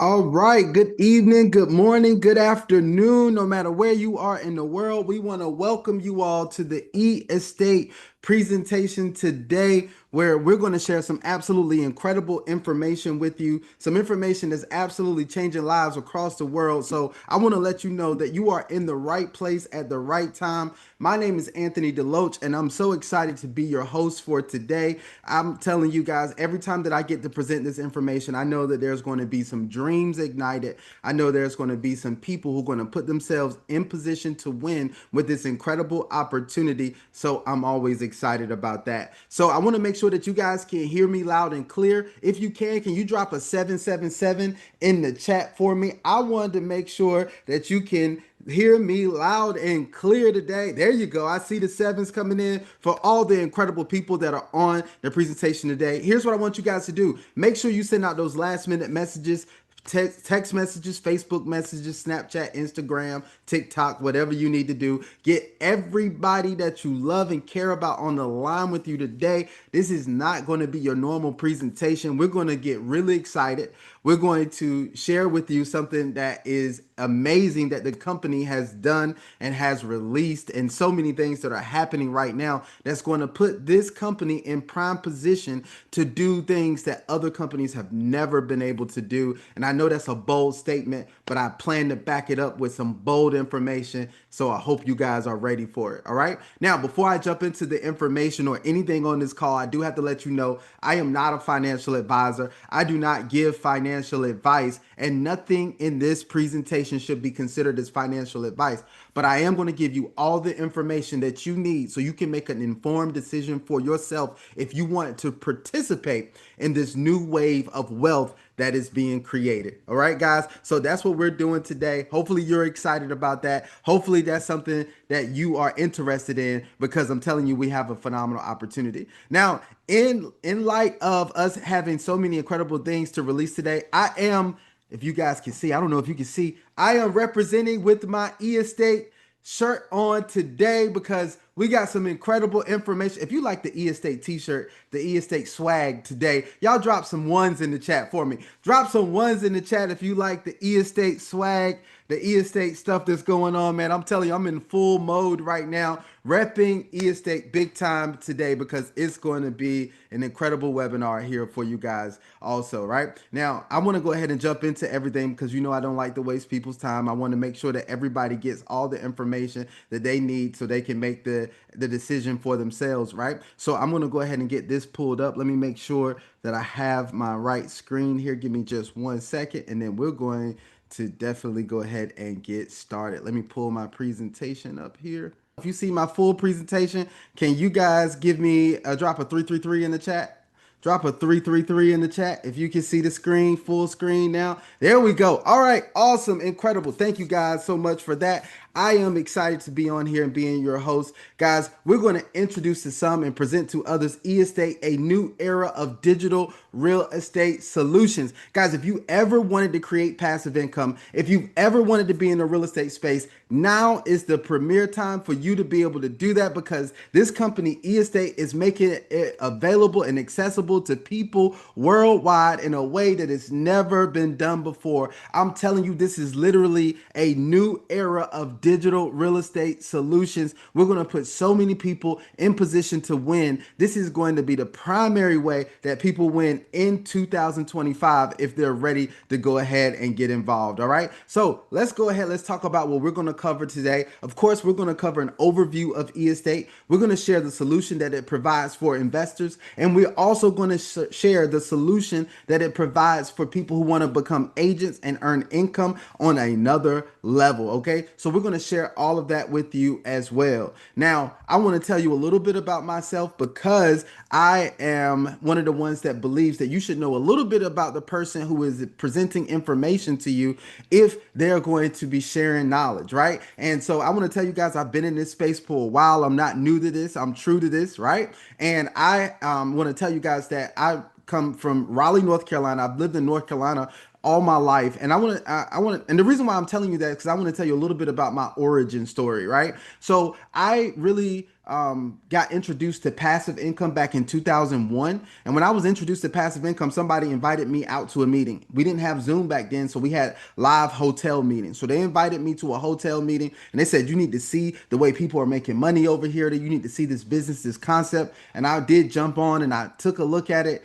All right. Good evening, good morning, good afternoon. No matter where you are in the world, we want to welcome you all to the E-Estate presentation today, where we're going to share some absolutely incredible information with you. Some information that's absolutely changing lives across the world. So I want to let you know that you are in the right place at the right time. My name is Anthony Deloach, and I'm so excited to be your host for today. I'm telling you guys, every time that I get to present this information, I know that there's going to be some dreams ignited. I know there's going to be some people who are going to put themselves in position to win with this incredible opportunity. So I'm always excited about that. So I want to make sure that you guys can hear me loud and clear. If you can you drop a 777 in the chat for me? I wanted to make sure that you can hear me loud and clear today. There you go. I see the sevens coming in for all the incredible people that are on the presentation today. Here's what I want you guys to do. Make sure you send out those last minute messages. Text messages, Facebook messages, Snapchat, Instagram, TikTok, whatever you need to do. Get everybody that you love and care about on the line with you today. This is not going to be your normal presentation. We're going to get really excited. We're going to share with you something that is amazing that the company has done and has released, and so many things that are happening right now that's going to put this company in prime position to do things that other companies have never been able to do. And I know that's a bold statement, but I plan to back it up with some bold information. So I hope you guys are ready for it. All right. Now, before I jump into the information or anything on this call, I do have to let you know I am not a financial advisor. I do not give financial advice, and nothing in this presentation should be considered as financial advice. But I am going to give you all the information that you need so you can make an informed decision for yourself if you want to participate in this new wave of wealth that is being created. All right, guys. So that's what we're doing today. Hopefully you're excited about that. Hopefully that's something that you are interested in, because I'm telling you, we have a phenomenal opportunity. Now, in light of us having so many incredible things to release today, I am, if you guys can see, I don't know if you can see, I am representing with my E-Estate shirt on today because we got some incredible information. If you like the E-Estate t-shirt, the E-Estate swag today, y'all drop some ones in the chat for me. Drop some ones in the chat if you like the E-Estate swag, the E-Estate stuff that's going on, man. I'm telling you, I'm in full mode right now, repping E-Estate big time today because it's going to be an incredible webinar here for you guys also, right? Now, I want to go ahead and jump into everything because you know I don't like to waste people's time. I want to make sure that everybody gets all the information that they need so they can make the decision for themselves, right? So I'm going to go ahead and get this pulled up. Let me make sure that I have my right screen here. Give me just 1 second, and then we're going to definitely go ahead and get started. Let me pull my presentation up here. If you see my full presentation, can you guys give me a drop of 333 in the chat? Drop a 333 in the chat if you can see the screen, full screen now. There we go. All right, awesome, incredible. Thank you guys so much for that. I am excited to be on here and being your host. Guys, we're going to introduce to some and present to others E-Estate, a new era of digital real estate solutions. Guys, if you ever wanted to create passive income, if you've ever wanted to be in the real estate space, now is the premier time for you to be able to do that, because this company E-Estate is making it available and accessible to people worldwide in a way that has never been done before. I'm telling you, this is literally a new era of digital real estate solutions. We're going to put so many people in position to win. This is going to be the primary way that people win in 2025 if they're ready to go ahead and get involved. All right. So let's go ahead. Let's talk about what we're going to cover today. Of course, we're going to cover an overview of E-Estate. We're going to share the solution that it provides for investors. And we're also going to share the solution that it provides for people who want to become agents and earn income on another level. Okay. So we're going to share all of that with you as well. Now, I want to tell you a little bit about myself because I am one of the ones that believes that you should know a little bit about the person who is presenting information to you if they're going to be sharing knowledge, right? And so I want to tell you guys, I've been in this space for a while. I'm not new to this. I'm true to this, right? And I want to tell you guys that I come from Raleigh, North Carolina. I've lived in North Carolina all my life, and and the reason why I'm telling you that is because I want to tell you a little bit about my origin story, right? So I really got introduced to passive income back in 2001. And when I was introduced to passive income, somebody invited me out to a meeting. We didn't have Zoom back then, so we had live hotel meetings. So they invited me to a hotel meeting and they said, you need to see the way people are making money over here, that you need to see this business, this concept. And I did jump on and I took a look at it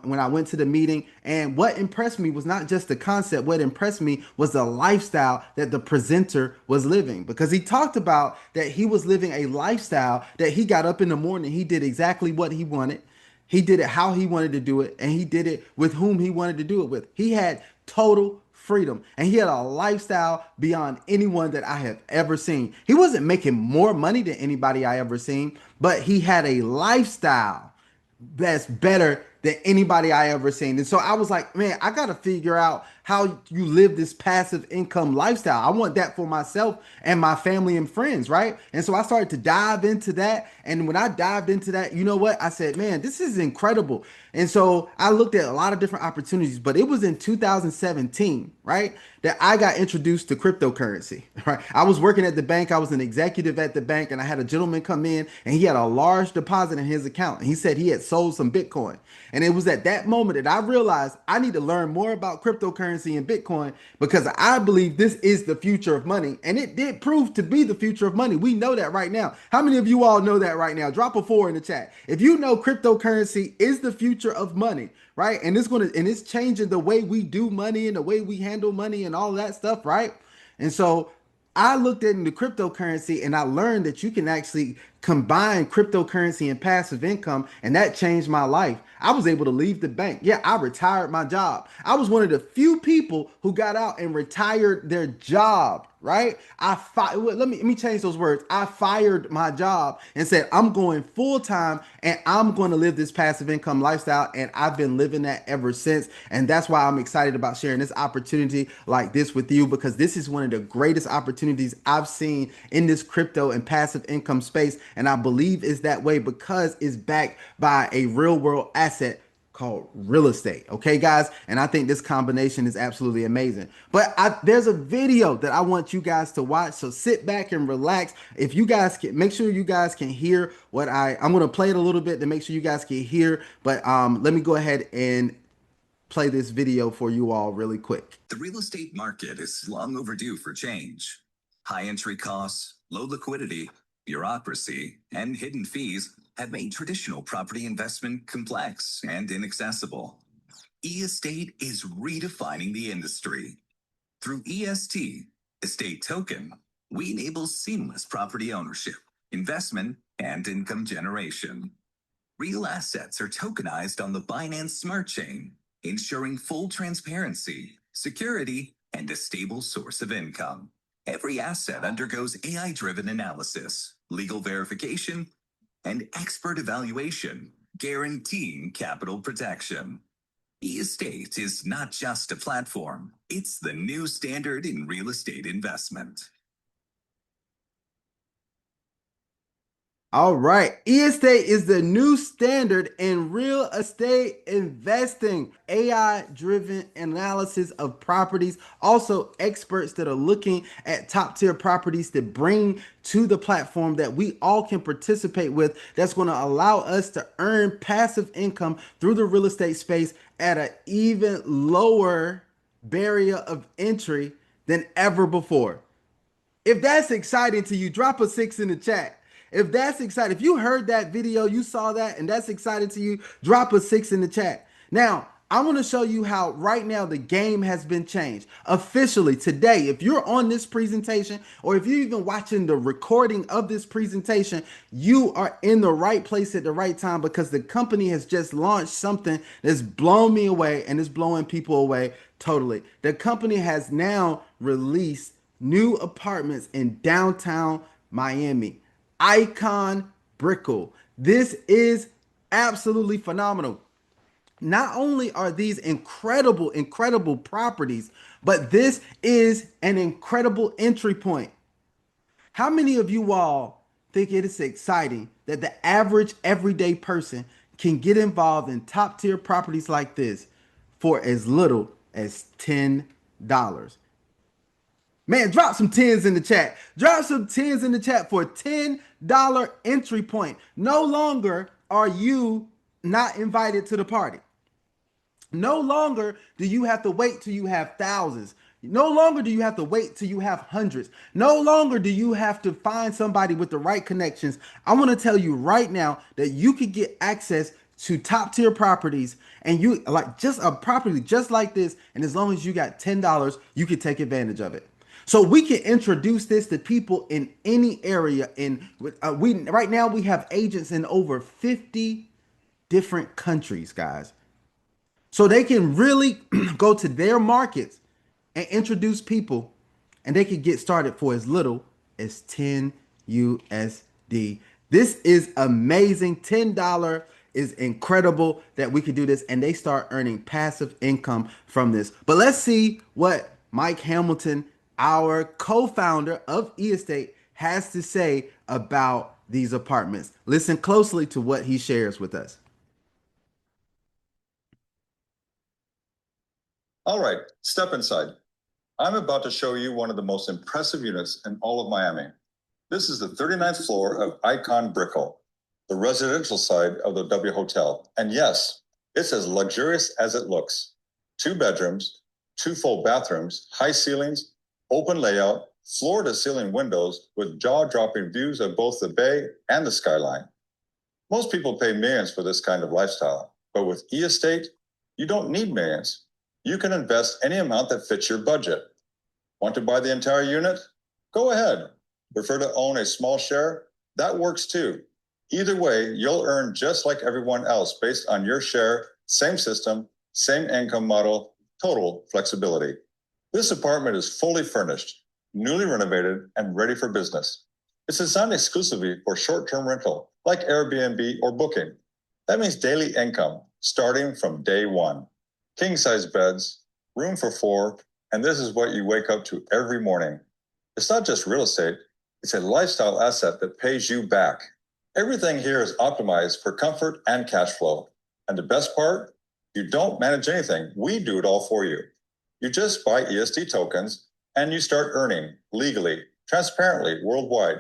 when I went to the meeting. And what impressed me was not just the concept. What impressed me was the lifestyle that the presenter was living, because he talked about that he was living a lifestyle that he got up in the morning. He did exactly what he wanted. He did it how he wanted to do it, and he did it with whom he wanted to do it with. He had total freedom, and he had a lifestyle beyond anyone that I have ever seen. He wasn't making more money than anybody I ever seen, but he had a lifestyle that's better than anybody I ever seen. And so I was like, man, I got to figure out how you live this passive income lifestyle. I want that for myself and my family and friends, right? And so I started to dive into that. And when I dived into that, you know what? I said, man, this is incredible. And so I looked at a lot of different opportunities, but it was in 2017, right, that I got introduced to cryptocurrency, right? I was working at the bank. I was an executive at the bank, and I had a gentleman come in and he had a large deposit in his account. And he said he had sold some Bitcoin. And it was at that moment that I realized I need to learn more about cryptocurrency and Bitcoin, because I believe this is the future of money. And it did prove to be the future of money. We know that right now. How many of you all know that right now? Drop a 4 in the chat if you know cryptocurrency is the future of money, right? And it's changing the way we do money and the way we handle money and all that stuff, right? And so I looked into cryptocurrency and I learned that you can actually combine cryptocurrency and passive income, and that changed my life. I was able to leave the bank. Yeah, I retired my job. I was one of the few people who got out and retired their job, right? Let me change those words. I fired my job and said, I'm going full time and I'm going to live this passive income lifestyle. And I've been living that ever since. And that's why I'm excited about sharing this opportunity like this with you, because this is one of the greatest opportunities I've seen in this crypto and passive income space. And I believe it's that way because it's backed by a real world asset called real estate. Okay, guys. And I think this combination is absolutely amazing. But there's a video that I want you guys to watch. So sit back and relax. If you guys can, make sure you guys can hear what I'm going to play it a little bit to make sure you guys can hear. But let me go ahead and play this video for you all really quick. The real estate market is long overdue for change. High entry costs, low liquidity, bureaucracy, and hidden fees have made traditional property investment complex and inaccessible. E-Estate is redefining the industry. Through EST, Estate Token, we enable seamless property ownership, investment, and income generation. Real assets are tokenized on the Binance Smart Chain, ensuring full transparency, security, and a stable source of income. Every asset undergoes AI-driven analysis, legal verification, and expert evaluation, guaranteeing capital protection. E-Estate is not just a platform, it's the new standard in real estate investment. All right. E-estate is the new standard in real estate investing. AI driven analysis of properties. Also, experts that are looking at top tier properties to bring to the platform that we all can participate with. That's going to allow us to earn passive income through the real estate space at an even lower barrier of entry than ever before. If that's exciting to you, drop a 6 in the chat. If that's exciting, if you heard that video, you saw that, and that's exciting to you, drop a 6 in the chat. Now, I want to show you how right now the game has been changed. Officially today, if you're on this presentation or if you're even watching the recording of this presentation, you are in the right place at the right time, because the company has just launched something that's blown me away and is blowing people away totally. The company has now released new apartments in downtown Miami. Icon Brickell. This is absolutely phenomenal. Not only are these incredible properties, but this is an incredible entry point. How many of you all think it is exciting that the average everyday person can get involved in top tier properties like this for as little as $10? Man, drop some tens in the chat. Drop some tens in the chat for a $10 entry point. No longer are you not invited to the party. No longer do you have to wait till you have thousands. No longer do you have to wait till you have hundreds. No longer do you have to find somebody with the right connections. I want to tell you right now that you could get access to top tier properties and you like just a property just like this. And as long as you got $10, you can take advantage of it. So we can introduce this to people in any area. In we right now we have agents in over 50 different countries, guys. So they can really go to their markets and introduce people, and they can get started for as little as 10 USD. This is amazing. $10 is incredible that we could do this, and they start earning passive income from this. But let's see what Mike Hamilton, our co-founder of eEstate, has to say about these apartments. Listen closely to what he shares with us. All right, step inside. I'm about to show you one of the most impressive units in all of Miami. This is the 39th floor of Icon Brickell, the residential side of the W Hotel. And yes, it's as luxurious as it looks. 2 bedrooms, 2 full bathrooms, high ceilings, open layout, floor to ceiling windows with jaw-dropping views of both the bay and the skyline. Most people pay millions for this kind of lifestyle, but with eEstate, you don't need millions. You can invest any amount that fits your budget. Want to buy the entire unit? Go ahead. Prefer to own a small share? That works too. Either way, you'll earn just like everyone else based on your share, same system, same income model, total flexibility. This apartment is fully furnished, newly renovated, and ready for business. It's designed exclusively for short-term rental, like Airbnb or Booking. That means daily income starting from day one. King-size beds, room for 4, and this is what you wake up to every morning. It's not just real estate, it's a lifestyle asset that pays you back. Everything here is optimized for comfort and cash flow. And the best part, you don't manage anything. We do it all for you. You just buy EST tokens and you start earning legally, transparently, worldwide.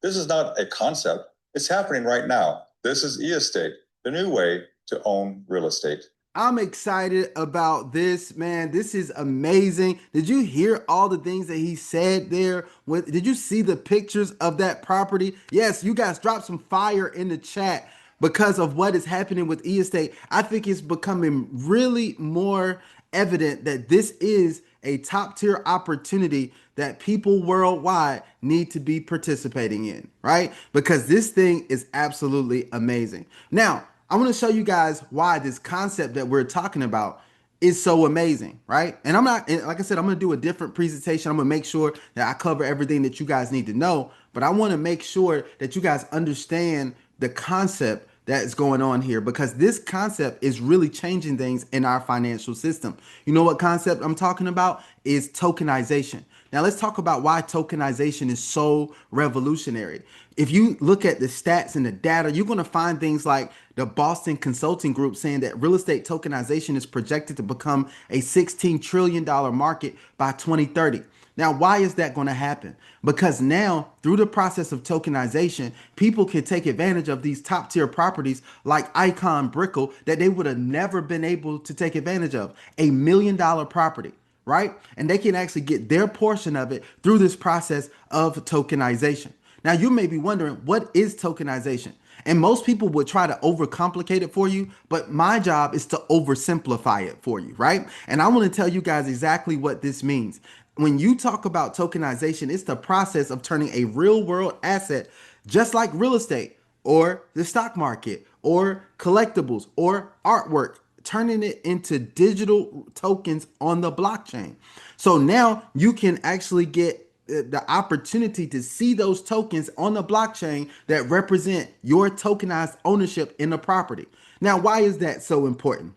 This is not a concept. It's happening right now. This is eEstate, the new way to own real estate. I'm excited about this, man. This is amazing. Did you hear all the things that he said there? Did you see the pictures of that property? Yes, you guys dropped some fire in the chat because of what is happening with eEstate. I think it's becoming really more evident that this is a top tier opportunity that people worldwide need to be participating in, right? Because this thing is absolutely amazing. Now, I want to show you guys why this concept that we're talking about is so amazing, right? And I'm not, and like I said, I'm going to do a different presentation. I'm going to make sure that I cover everything that you guys need to know, but I want to make sure that you guys understand the concept that is going on here because this concept is really changing things in our financial system. You know what concept I'm talking about is tokenization. Now let's talk about why tokenization is so revolutionary. If you look at the stats and the data, you're going to find things like the Boston Consulting Group saying that real estate tokenization is projected to become a $16 trillion market by 2030. Now, why is that going to happen? Because now, through the process of tokenization, people can take advantage of these top tier properties like Icon Brickell that they would have never been able to take advantage of. $1 million property, right? And they can actually get their portion of it through this process of tokenization. Now, you may be wondering, what is tokenization? And most people would try to overcomplicate it for you, but my job is to oversimplify it for you, right? And I want to tell you guys exactly what this means. When you talk about tokenization, it's the process of turning a real world asset, just like real estate or the stock market or collectibles or artwork, turning it into digital tokens on the blockchain. So now you can actually get the opportunity to see those tokens on the blockchain that represent your tokenized ownership in the property. Now, why is that so important?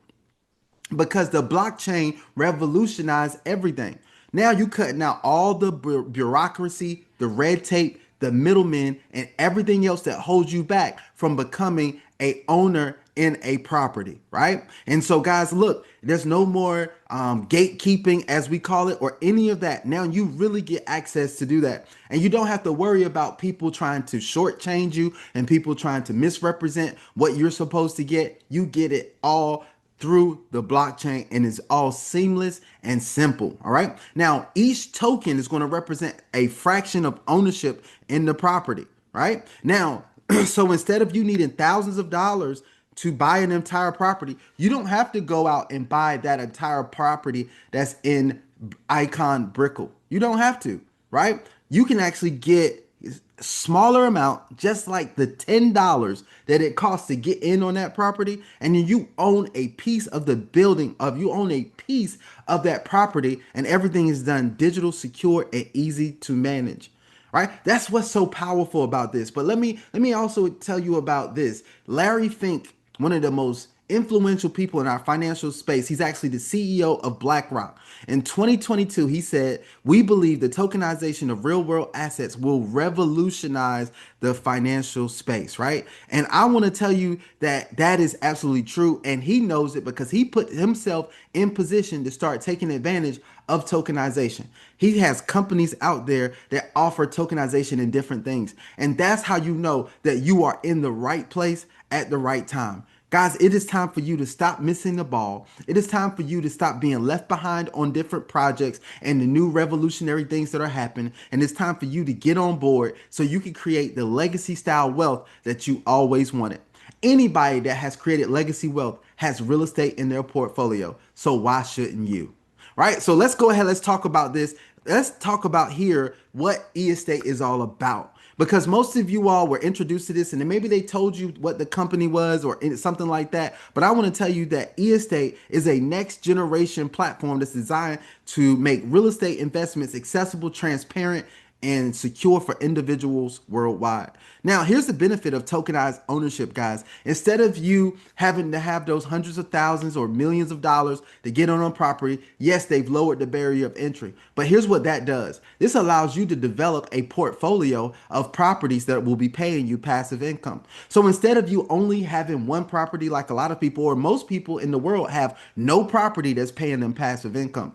Because the blockchain revolutionized everything. Now you cutting out all the bureaucracy, the red tape, the middlemen, and everything else that holds you back from becoming a owner in a property, right? And so, guys, look, there's no more gatekeeping, as we call it, or any of that. Now you really get access to do that. And you don't have to worry about people trying to shortchange you and people trying to misrepresent what you're supposed to get. You get it all through the blockchain, and it's all seamless and simple. All right. Now, each token is going to represent a fraction of ownership in the property. Right now, so instead of you needing thousands of dollars to buy an entire property, you don't have to go out and buy that entire property that's in Icon Brickle. You don't have to, right? You can actually get a smaller amount, just like the $10 that it costs to get in on that property, and then you own a piece of the building of you own a piece of that property, and everything is done digital, secure, and easy to manage. Right? That's what's so powerful about this. But let me also tell you about this. Larry Fink, one of the most influential people in our financial space, he's actually the CEO of BlackRock. In 2022, he said, "We believe the tokenization of real-world assets will revolutionize the financial space," right? And I want to tell you that that is absolutely true, and he knows it because he put himself in position to start taking advantage of tokenization. He has companies out there that offer tokenization in different things. And that's how you know that you are in the right place at the right time. Guys, it is time for you to stop missing the ball. It is time for you to stop being left behind on different projects and the new revolutionary things that are happening. And it's time for you to get on board so you can create the legacy style wealth that you always wanted. Anybody that has created legacy wealth has real estate in their portfolio. So why shouldn't you? Right? So let's go ahead. Let's talk about this. Let's talk about here what e-estate is all about. Because most of you all were introduced to this and then maybe they told you what the company was or something like that. But I want to tell you that e-estate is a next generation platform that's designed to make real estate investments accessible, transparent, and secure for individuals worldwide. Now, here's the benefit of tokenized ownership, guys. Instead of you having to have those hundreds of thousands or millions of dollars to get on a property, yes, they've lowered the barrier of entry. But here's what that does. This allows you to develop a portfolio of properties that will be paying you passive income. So instead of you only having one property like a lot of people or most people in the world have no property that's paying them passive income.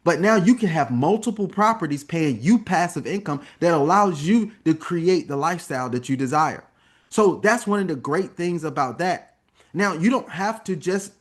But now you can have multiple properties paying you passive income that allows you to create the lifestyle that you desire. So that's one of the great things about that. Now you don't have to just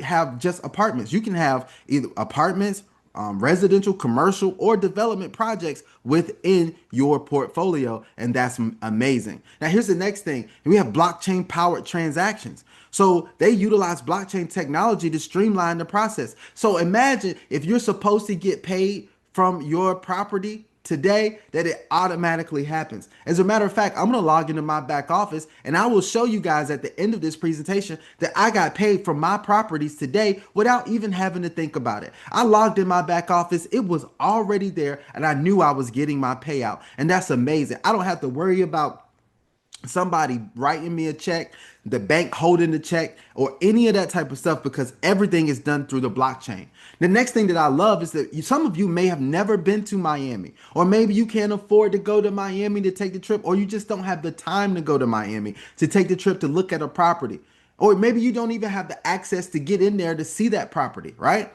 have just apartments. You can have either apartments, residential, commercial, or development projects within your portfolio, and that's amazing. Now here's the next thing. We have blockchain powered transactions. So they utilize blockchain technology to streamline the process. So imagine if you're supposed to get paid from your property today, that it automatically happens. As a matter of fact, I'm going to log into my back office and I will show you guys at the end of this presentation that I got paid from my properties today without even having to think about it. I logged in my back office. It was already there and I knew I was getting my payout. And that's amazing. I don't have to worry about somebody writing me a check, the bank holding the check, or any of that type of stuff because everything is done through the blockchain. The next thing that I love is that some of you may have never been to Miami, or maybe you can't afford to go to Miami to take the trip, or you just don't have the time to go to Miami to take the trip to look at a property. Or maybe you don't even have the access to get in there to see that property, right?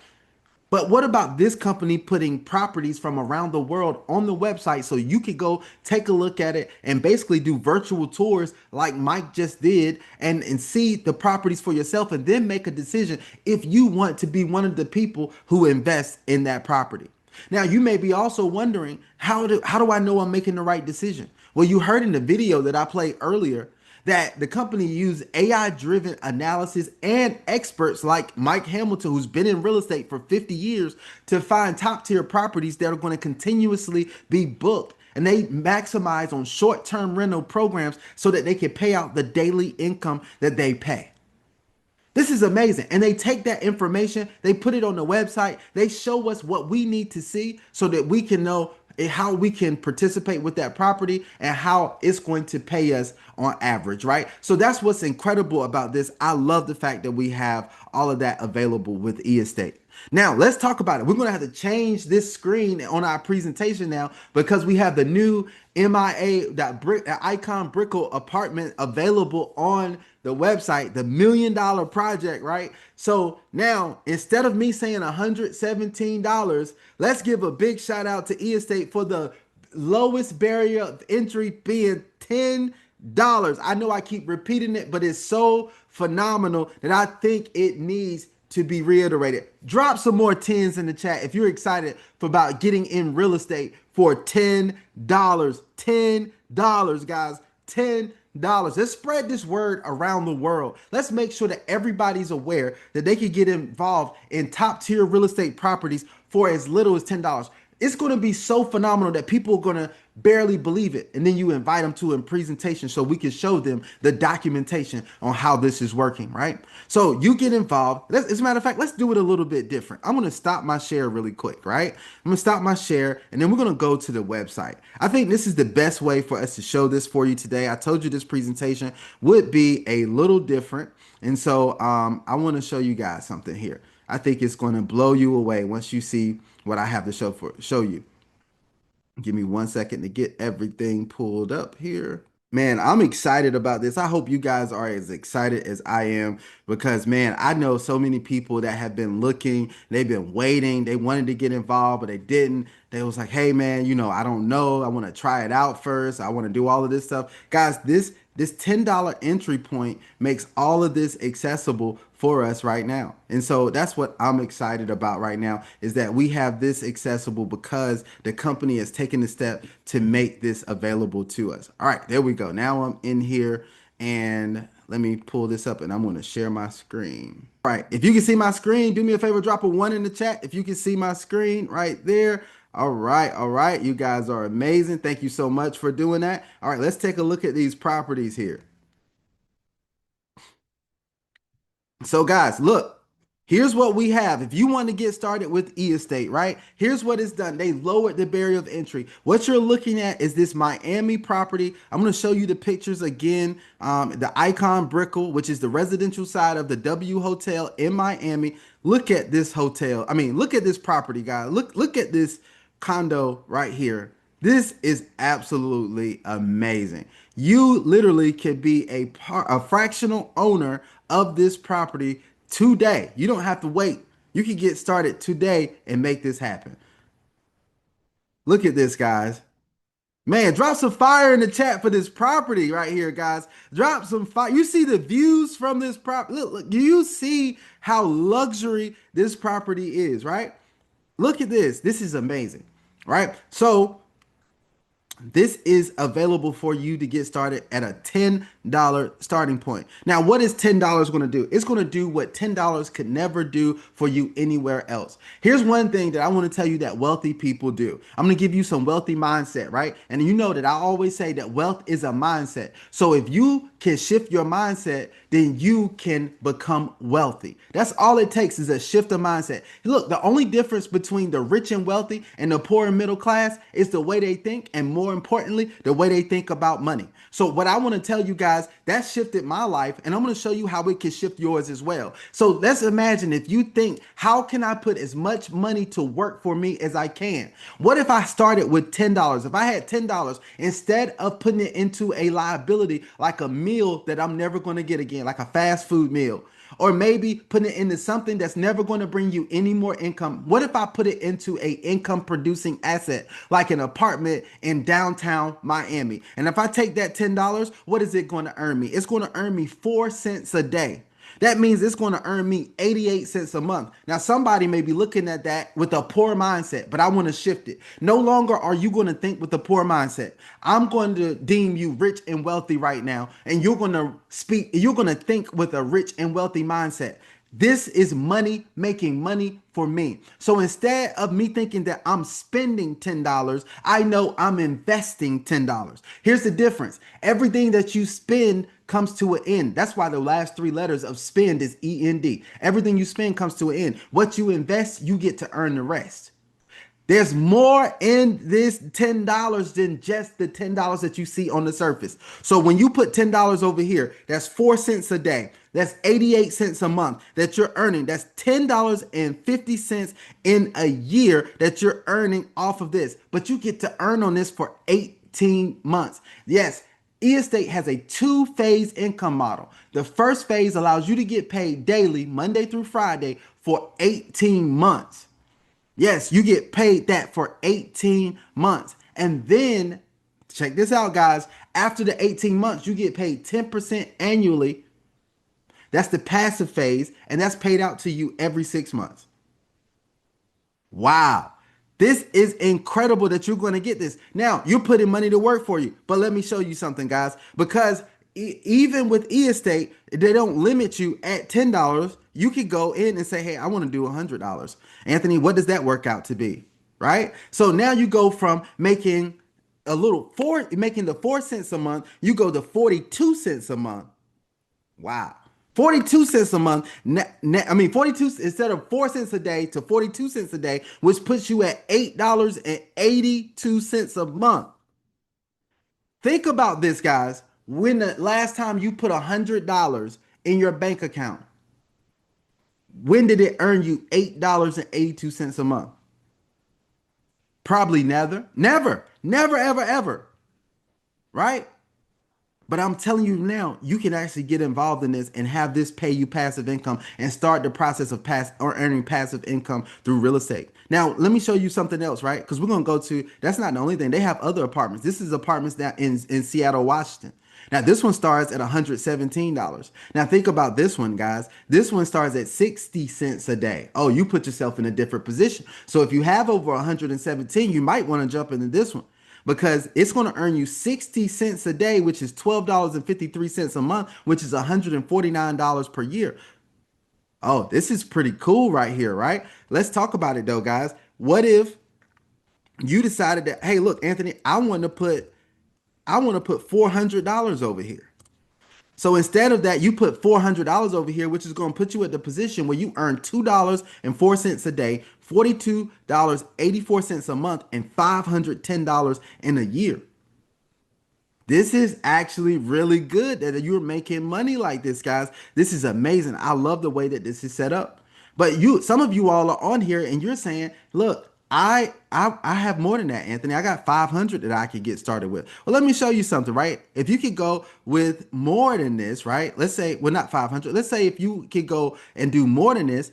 But what about this company putting properties from around the world on the website so you could go take a look at it and basically do virtual tours like Mike just did and see the properties for yourself and then make a decision if you want to be one of the people who invest in that property. Now, you may be also wondering, how do I know I'm making the right decision? Well, you heard in the video that I played earlier that the company used AI driven analysis and experts like Mike Hamilton, who's been in real estate for 50 years, to find top tier properties that are going to continuously be booked. And they maximize on short term rental programs so that they can pay out the daily income that they pay. This is amazing. And they take that information, they put it on the website, they show us what we need to see so that we can know how we can participate with that property and how it's going to pay us on average, right? So that's what's incredible about this. I love the fact that we have all of that available with e-estate. Now, let's talk about it. We're going to have to change this screen on our presentation now because we have the new MIA, that Icon Brickle apartment available on the website, the $1 million project, right? So now, instead of me saying $117, let's give a big shout out to eEstate for the lowest barrier of entry being $10. I know I keep repeating it, but it's so phenomenal that I think it needs to be reiterated. Drop some more tens in the chat if you're excited for about getting in real estate for $10. $10, guys. $10. Let's spread this word around the world. Let's make sure that everybody's aware that they can get involved in top tier real estate properties for as little as $10. It's going to be so phenomenal that people are going to barely believe it. And then you invite them to a presentation so we can show them the documentation on how this is working, right? So you get involved. As a matter of fact, let's do it a little bit different. I'm going to stop my share really quick, right? I'm going to stop my share and then we're going to go to the website. I think this is the best way for us to show this for you today. I told you this presentation would be a little different. And so I want to show you guys something here. I think it's going to blow you away once you see what I have to show you. Give me 1 second to get everything pulled up here. Man, I'm excited about this. I hope you guys are as excited as I am because, man, I know so many people that have been looking, they've been waiting, they wanted to get involved, but they didn't. They was like, hey, man, I don't know. I want to try it out first. I want to do all of this stuff. Guys, this $10 entry point makes all of this accessible for us right now. And so that's what I'm excited about right now is that we have this accessible because the company has taken the step to make this available to us. All right, there we go. Now I'm in here and let me pull this up and I'm going to share my screen. All right, if you can see my screen, do me a favor, drop a 1 in the chat. If you can see my screen right there. All right. You guys are amazing. Thank you so much for doing that. All right, let's take a look at these properties here. So guys, look, here's what we have. If you want to get started with eEstate, right? Here's what it's done. They lowered the barrier of entry. What you're looking at is this Miami property. I'm going to show you the pictures again. The Icon Brickle, which is the residential side of the W Hotel in Miami. Look at this hotel. I mean, look at this property, guys. Look at this condo right here. This is absolutely amazing. You literally can be a fractional owner of this property today. You don't have to wait. You can get started today and make this happen. Look at this, guys. Man, drop some fire in the chat for this property right here, guys. Drop some fire. You see the views from this property. Look, you see how luxury this property is, right? Look at this. This is amazing, right? So this is available for you to get started at a $10 starting point. Now, what is $10 going to do? It's going to do what $10 could never do for you anywhere else. Here's one thing that I want to tell you that wealthy people do. I'm going to give you some wealthy mindset, right? And you know that I always say that wealth is a mindset. So if you can shift your mindset, then you can become wealthy. That's all it takes is a shift of mindset. Look, the only difference between the rich and wealthy and the poor and middle class is the way they think, and more importantly, the way they think about money. So what I want to tell you guys, that shifted my life, and I'm going to show you how it can shift yours as well. So let's imagine if you think, how can I put as much money to work for me as I can? What if I started with $10? If I had $10, instead of putting it into a liability like a meal that I'm never going to get again, like a fast food meal, or maybe putting it into something that's never going to bring you any more income. What if I put it into a income producing asset like an apartment in downtown Miami? And if I take that $10, what is it going to earn me? It's going to earn me 4 cents a day. That means it's going to earn me 88 cents a month. Now, somebody may be looking at that with a poor mindset, but I want to shift it. No longer are you going to think with a poor mindset. I'm going to deem you rich and wealthy right now, and you're going to think with a rich and wealthy mindset. This is money making money for me. So instead of me thinking that I'm spending $10, I know I'm investing $10. Here's the difference. Everything that you spend comes to an end. That's why the last 3 letters of spend is END. Everything you spend comes to an end. What you invest, you get to earn the rest. There's more in this $10 than just the $10 that you see on the surface. So when you put $10 over here, that's 4 cents a day. That's 88 cents a month that you're earning. That's $10.50 in a year that you're earning off of this. But you get to earn on this for 18 months. Yes, eState has a two-phase income model. The first phase allows you to get paid daily, Monday through Friday, for 18 months. Yes, you get paid that for 18 months. And then, check this out, guys. After the 18 months, you get paid 10% annually. That's the passive phase, and that's paid out to you every 6 months. Wow. This is incredible that you're going to get this. Now, you're putting money to work for you. But let me show you something, guys. Because even with eState, they don't limit you at $10. You could go in and say, hey, I want to do $100. Anthony, what does that work out to be? Right? So now you go from making making the 4 cents a month, you go to 42 cents a month. Wow. 42 cents a month. 42 instead of 4 cents a day to 42 cents a day, which puts you at $8.82 a month. Think about this, guys. When the last time you put $100 in your bank account, when did it earn you $8.82 a month? Probably never. Never. Never, ever, ever. Right? But I'm telling you now, you can actually get involved in this and have this pay you passive income and start the process of earning passive income through real estate. Now, let me show you something else, right? Because we're going to go to, that's not the only thing. They have other apartments. This is apartments that in Seattle, Washington. Now, this one starts at $117. Now, think about this one, guys. This one starts at 60 cents a day. Oh, you put yourself in a different position. So if you have over 117, you might want to jump into this one because it's going to earn you 60 cents a day, which is $12.53 a month, which is $149 per year. Oh, this is pretty cool right here, right? Let's talk about it though, guys. What if you decided that, hey, look, Anthony, I want to put $400 over here. So instead of that, you put $400 over here, which is going to put you at the position where you earn $2.04 a day, $42.84 a month, and $510 in a year. This is actually really good that you're making money like this, guys. This is amazing. I love the way that this is set up. But some of you all are on here and you're saying, look, I have more than that, Anthony. I got 500 that I could get started with. Well, let me show you something, right? If you could go with more than this, right? Let's say, well, not 500. Let's say if you could go and do more than this,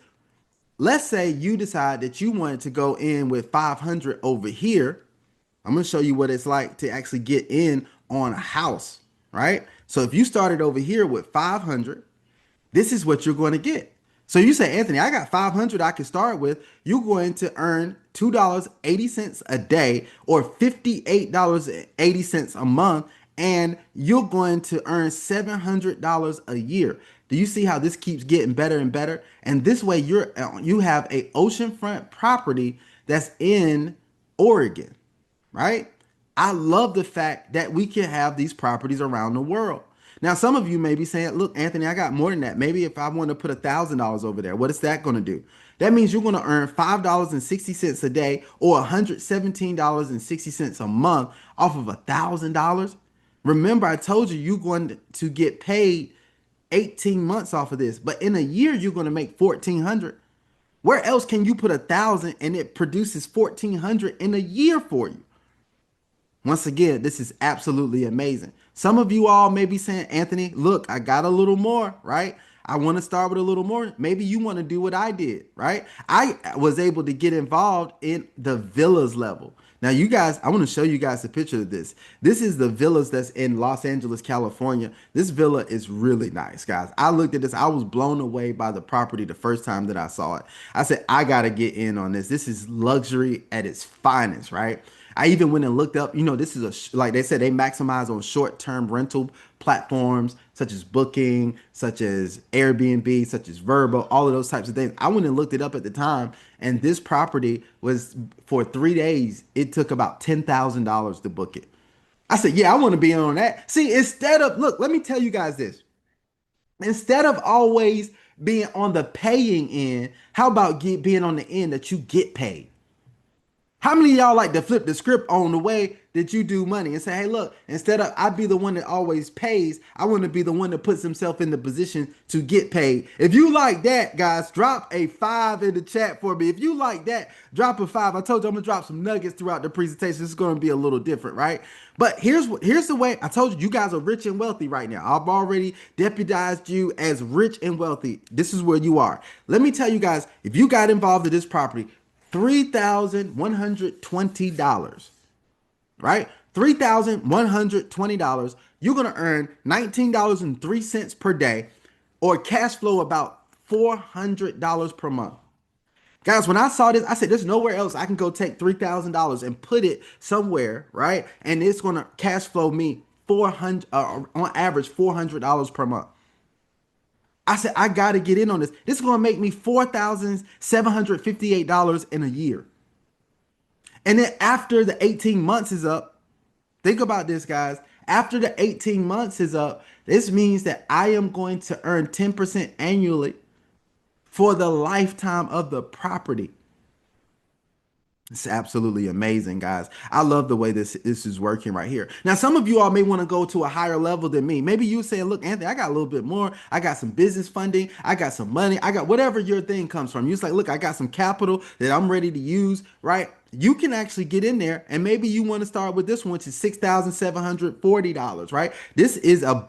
let's say you decide that you wanted to go in with 500 over here. I'm going to show you what it's like to actually get in on a house, right? So if you started over here with 500, this is what you're going to get. So you say, Anthony, I got 500 I can start with. You're going to earn $2.80 a day or $58.80 a month, and you're going to earn $700 a year. Do you see how this keeps getting better and better? And this way you have a oceanfront property that's in Oregon, right? I love the fact that we can have these properties around the world. Now, some of you may be saying, look, Anthony, I got more than that. Maybe if I want to put $1,000 over there, what is that going to do? That means you're going to earn $5.60 a day or $117.60 a month off of $1,000. Remember, I told you you're going to get paid 18 months off of this, but in a year, you're going to make 1,400. Where else can you put 1,000 and it produces 1,400 in a year for you? Once again, this is absolutely amazing. Some of you all may be saying, Anthony, look, I got a little more, right? I want to start with a little more. Maybe you want to do what I did, right? I was able to get involved in the villas level. Now, you guys, I want to show you guys a picture of this. This is the villas that's in Los Angeles, California. This villa is really nice, guys. I looked at this. I was blown away by the property the first time that I saw it. I said, I got to get in on this. This is luxury at its finest, right? I even went and looked up, this is like they said, they maximize on short-term rental platforms such as Booking, such as Airbnb, such as Verbo, all of those types of things. I went and looked it up at the time, and this property was for 3 days. It took about $10,000 to book it. I said, yeah, I want to be in on that. See, look, let me tell you guys this. Instead of always being on the paying end, how about being on the end that you get paid? How many of y'all like to flip the script on the way that you do money and say, hey, look, instead of I be the one that always pays, I want to be the one that puts himself in the position to get paid. If you like that, guys, drop a 5 in the chat for me. If you like that, drop a 5. I told you I'm gonna drop some nuggets throughout the presentation. It's gonna be a little different, right? But here's the way. I told you, you guys are rich and wealthy right now. I've already deputized you as rich and wealthy. This is where you are. Let me tell you guys, if you got involved in this property, $3,120, right? $3,120. You're going to earn $19.03 per day or cash flow about $400 per month. Guys, when I saw this, I said, there's nowhere else I can go take $3,000 and put it somewhere, right? And it's going to cash flow me 400, on average, $400 per month. I said, I got to get in on this. This is going to make me $4,758 in a year. And then after the 18 months is up, think about this, guys. After the 18 months is up, this means that I am going to earn 10% annually for the lifetime of the property. It's absolutely amazing, guys. I love the way this is working right here. Now, some of you all may want to go to a higher level than me. Maybe you say, look, Anthony, I got a little bit more. I got some business funding. I got some money. I got whatever your thing comes from. You say, look, I got some capital that I'm ready to use, right? You can actually get in there, and maybe you want to start with this one, which is $6,740, right? This is an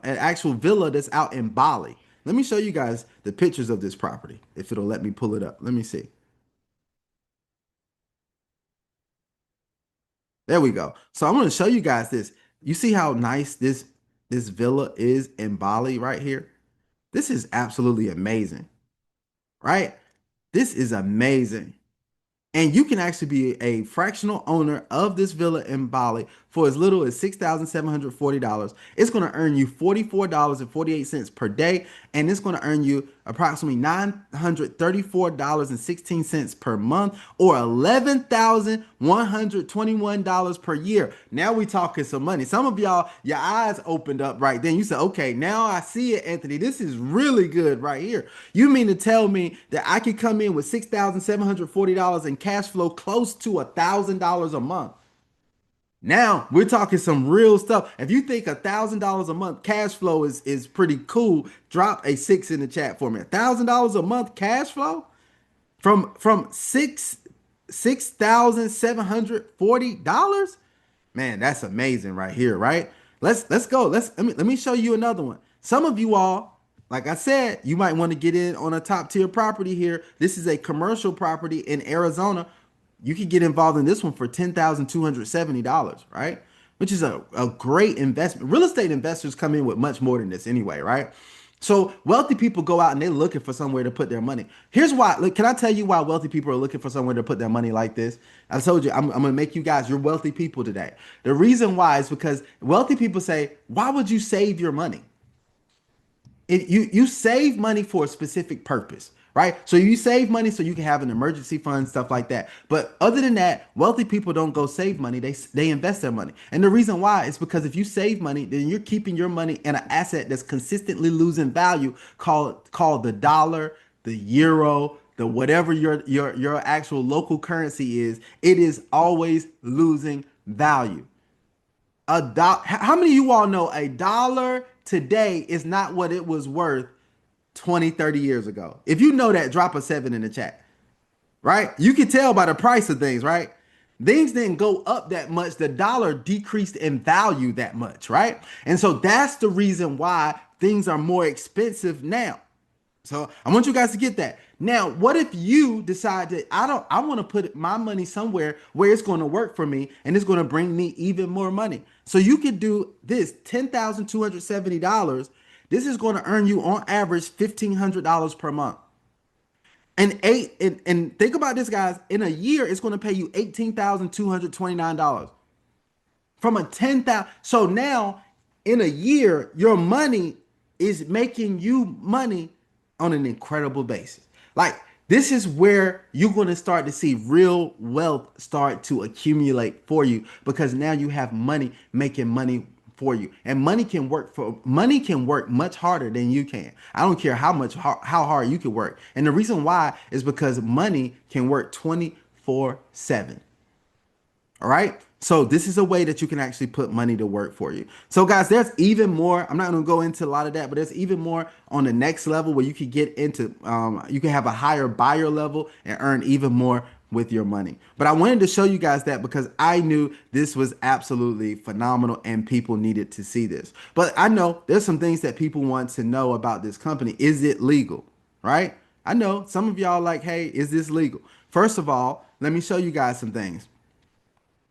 actual villa that's out in Bali. Let me show you guys the pictures of this property, if it'll let me pull it up. Let me see. There we go. So I'm going to show you guys this. You see how nice this villa is in Bali right here? This is absolutely amazing, right? This is amazing. And you can actually be a fractional owner of this villa in Bali for as little as $6,740. It's going to earn you $44.48 per day, and it's going to earn you approximately $934.16 per month, or $11,121 per year. Now we talking some money. Some of y'all, your eyes opened up right then. You said, okay, now I see it, Anthony. This is really good right here. You mean to tell me that I could come in with $6,740 in cash flow close to $1,000 a month? Now we're talking some real stuff. If you think $1,000 a month cash flow is pretty cool, drop a 6 in the chat for me. $1,000 a month cash flow from $6,740. Man, that's amazing right here, right? Let's go. Let me show you another one. Some of you all, like I said, you might want to get in on a top tier property here. This is a commercial property in Arizona. You could get involved in this one for $10,270, right? Which is a great investment. Real estate investors come in with much more than this anyway, right? So wealthy people go out and they're looking for somewhere to put their money. Here's why. Look, can I tell you why wealthy people are looking for somewhere to put their money like this? I told you, I'm going to make you guys, you're wealthy people today. The reason why is because wealthy people say, why would you save your money? You save money for a specific purpose, right? So you save money so you can have an emergency fund, stuff like that. But other than that, wealthy people don't go save money. They invest their money. And the reason why is because if you save money, then you're keeping your money in an asset that's consistently losing value, called the dollar, the euro, the whatever your actual local currency is. It is always losing value. How many of you all know a dollar today is not what it was worth 20, 30 years ago? If you know that, drop a 7 in the chat, right? You can tell by the price of things, right? Things didn't go up that much. The dollar decreased in value that much, right? And so that's the reason why things are more expensive now. So I want you guys to get that. Now, what if you decide that I want to put my money somewhere where it's going to work for me and it's going to bring me even more money? So you could do this $10,270. This is going to earn you on average $1,500 per month. And think about this, guys. In a year, it's going to pay you $18,229 from a 10,000. So now in a year, your money is making you money on an incredible basis. Like, this is where you're going to start to see real wealth start to accumulate for you, because now you have money making money for you. And money can work much harder than you can. I don't care how hard you can work. And the reason why is because money can work 24/7. All right. So this is a way that you can actually put money to work for you. So guys, there's even more. I'm not going to go into a lot of that, but there's even more on the next level where you can get into, you can have a higher buyer level and earn even more with your money. But I wanted to show you guys that because I knew this was absolutely phenomenal and people needed to see this. But I know there's some things that people want to know about this company. Is it legal? Right? I know some of y'all like, hey, is this legal? First of all, let me show you guys some things.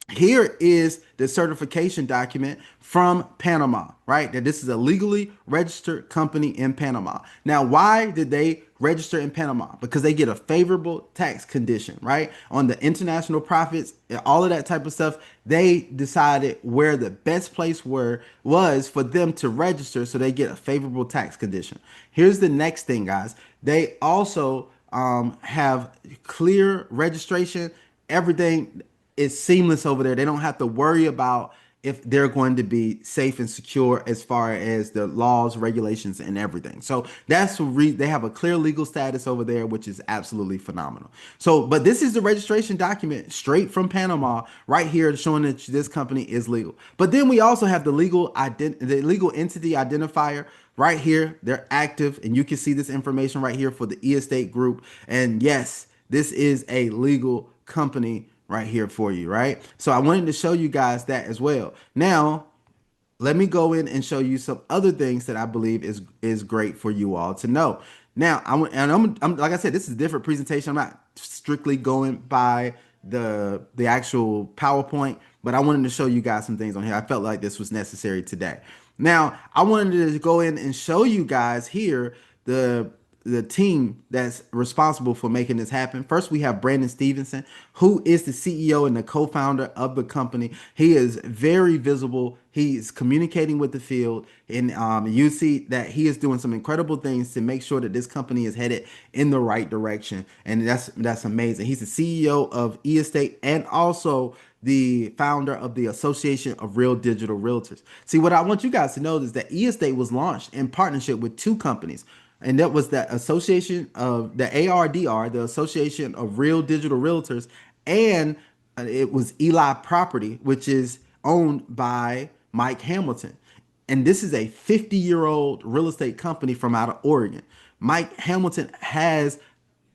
Here is the certification document from Panama, right? That this is a legally registered company in Panama. Now, why did they register in Panama? Because they get a favorable tax condition, right? On the international profits, all of that type of stuff. They decided where the best place was for them to register so they get a favorable tax condition. Here's the next thing, guys. They also have clear registration, everything is seamless over there. They don't have to worry about if they're going to be safe and secure as far as the laws, regulations, and everything. So they have a clear legal status over there, which is absolutely phenomenal. So, but this is the registration document straight from Panama, right here, showing that this company is legal. But then we also have the legal entity identifier right here. They're active, and you can see this information right here for the e-estate group. And yes, this is a legal company right here for you, right? So I wanted to show you guys that as well. Now, let me go in and show you some other things that I believe is great for you all to know. Now, I'm like I said, this is a different presentation. I'm not strictly going by the actual PowerPoint, but I wanted to show you guys some things on here. I felt like this was necessary today. Now, I wanted to go in and show you guys here the team that's responsible for making this happen. First, we have Brandon Stevenson, who is the CEO and the co-founder of the company. He is very visible. He's communicating with the field, and you see that he is doing some incredible things to make sure that this company is headed in the right direction, and that's amazing. He's the CEO of eEstate and also the founder of the Association of Real Digital Realtors. See, what I want you guys to know is that eEstate was launched in partnership with two companies, and that was the Association of the ARDR, the Association of Real Digital Realtors, and it was Eli Property, which is owned by Mike Hamilton. And this is a 50-year-old real estate company from out of Oregon. Mike Hamilton has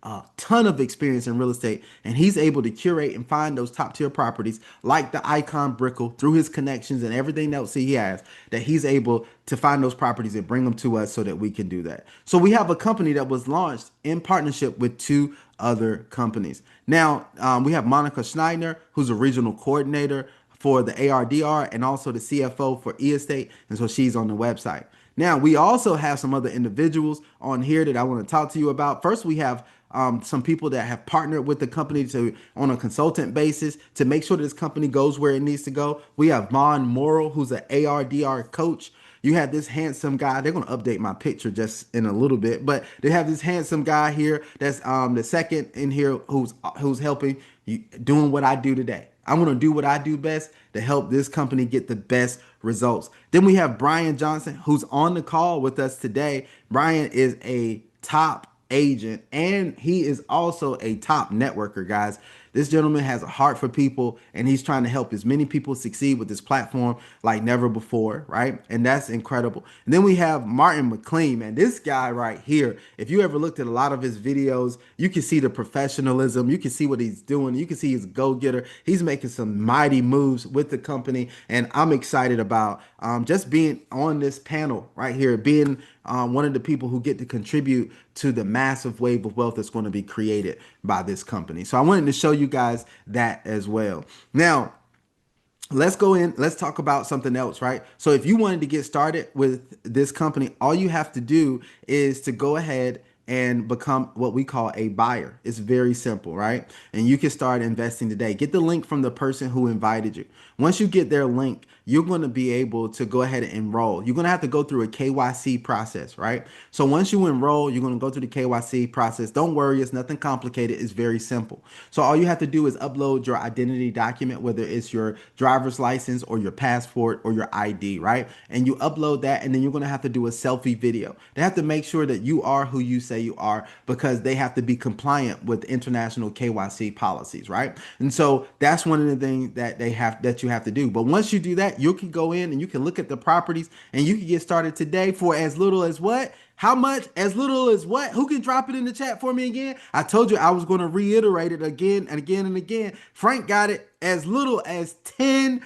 a ton of experience in real estate, and he's able to curate and find those top tier properties like the Icon Brickle through his connections and everything else he has, that he's able to find those properties and bring them to us so that we can do that. So we have a company that was launched in partnership with two other companies. Now, we have Monica Schneider, who's a regional coordinator for the ARDR and also the CFO for eEstate, and so she's on the website. Now, we also have some other individuals on here that I want to talk to you about. First, we have some people that have partnered with the company on a consultant basis to make sure that this company goes where it needs to go. We have Vaughn Morrill, who's an ARDR coach. You have this handsome guy. They're going to update my picture just in a little bit, but they have this handsome guy here that's the second in here who's helping you doing what I do today. I'm going to do what I do best to help this company get the best results. Then we have Brian Johnson, who's on the call with us today. Brian is a top agent and he is also a top networker, guys. This gentleman has a heart for people, and he's trying to help as many people succeed with this platform like never before, right? And that's incredible. And then we have Martin McLean, man. This guy right here, if you ever looked at a lot of his videos, you can see the professionalism. You can see what he's doing. You can see his go-getter. He's making some mighty moves with the company, and I'm excited about just being on this panel right here, being one of the people who get to contribute to the massive wave of wealth that's going to be created by this company. So I wanted to show you guys that as well. Now, let's go in. Let's talk about something else, right? So if you wanted to get started with this company, all you have to do is to go ahead and become what we call a buyer. It's very simple, right? And you can start investing today. Get the link from the person who invited you. Once you get their link, you're going to be able to go ahead and enroll. You're going to have to go through a KYC process, right? So once you enroll, you're going to go through the KYC process. Don't worry, it's nothing complicated. It's very simple. So all you have to do is upload your identity document, whether it's your driver's license or your passport or your ID, right? And you upload that, and then you're going to have to do a selfie video. They have to make sure that you are who you say say you are because they have to be compliant with international KYC policies, right? And so that's one of the things that you have to do. But once you do that, you can go in and you can look at the properties and you can get started today for as little as what? How much? As little as what? Who can drop it in the chat for me again? I told you I was going to reiterate it again and again and again. Frank got it as little as $10,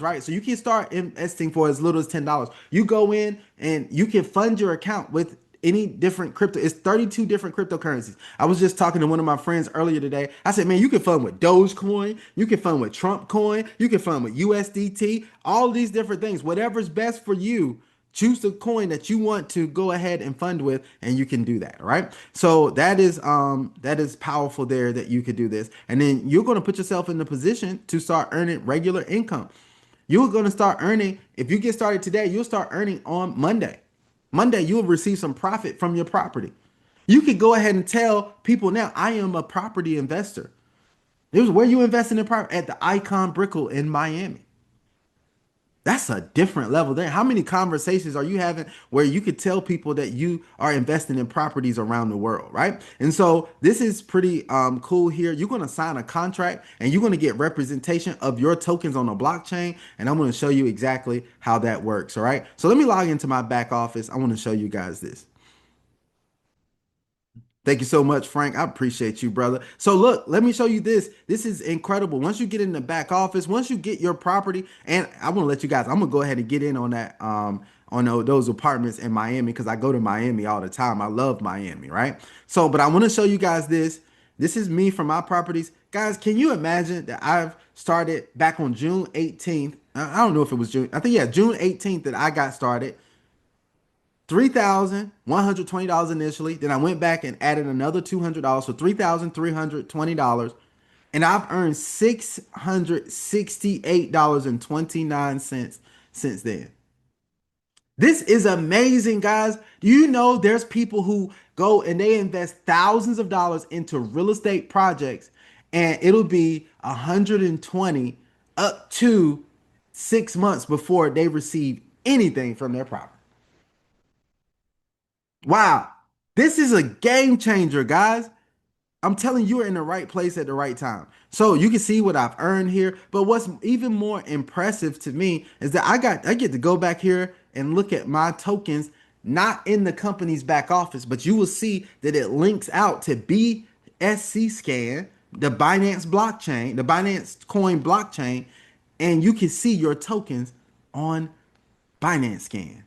right? So you can start investing for as little as $10. You go in and you can fund your account with any different crypto. It's 32 different cryptocurrencies. I was just talking to one of my friends earlier today. I said, man, you can fund with Dogecoin, you can fund with Trump coin, you can fund with USDT, all these different things. Whatever's best for you, choose the coin that you want to go ahead and fund with, and you can do that. All right. So that is powerful there that you could do this. And then you're going to put yourself in the position to start earning regular income. You're going to start earning, if you get started today, you'll start earning on Monday. Monday, you'll receive some profit from your property. You could go ahead and tell people now, I am a property investor. It was where you investing in property at the Icon Brickell in Miami. That's a different level there. How many conversations are you having where you could tell people that you are investing in properties around the world, right? And so this is pretty cool here. You're going to sign a contract and you're going to get representation of your tokens on the blockchain. And I'm going to show you exactly how that works. All right. So let me log into my back office. I want to show you guys this. Thank you so much, Frank. I appreciate you, brother. So look, let me show you this. This is incredible. Once you get in the back office, once you get your property, and I want to let you guys, I'm gonna go ahead and get in on that on those apartments in Miami because I go to Miami all the time. I love Miami, right? So, but I want to show you guys this. This is me from my properties. Guys, can you imagine that I've started back on June 18th? I don't know if it was June. I think yeah, June 18th that I got started. $3,120 initially. Then I went back and added another $200, so $3,320. And I've earned $668.29 since then. This is amazing, guys. Do you know there's people who go and they invest thousands of dollars into real estate projects and it'll be 120 up to 6 months before they receive anything from their property. Wow. This is a game changer, guys. I'm telling you, you're in the right place at the right time. So you can see what I've earned here. But what's even more impressive to me is that I get to go back here and look at my tokens, not in the company's back office, but you will see that it links out to BSC scan, the Binance blockchain, the Binance coin blockchain, and you can see your tokens on Binance scan.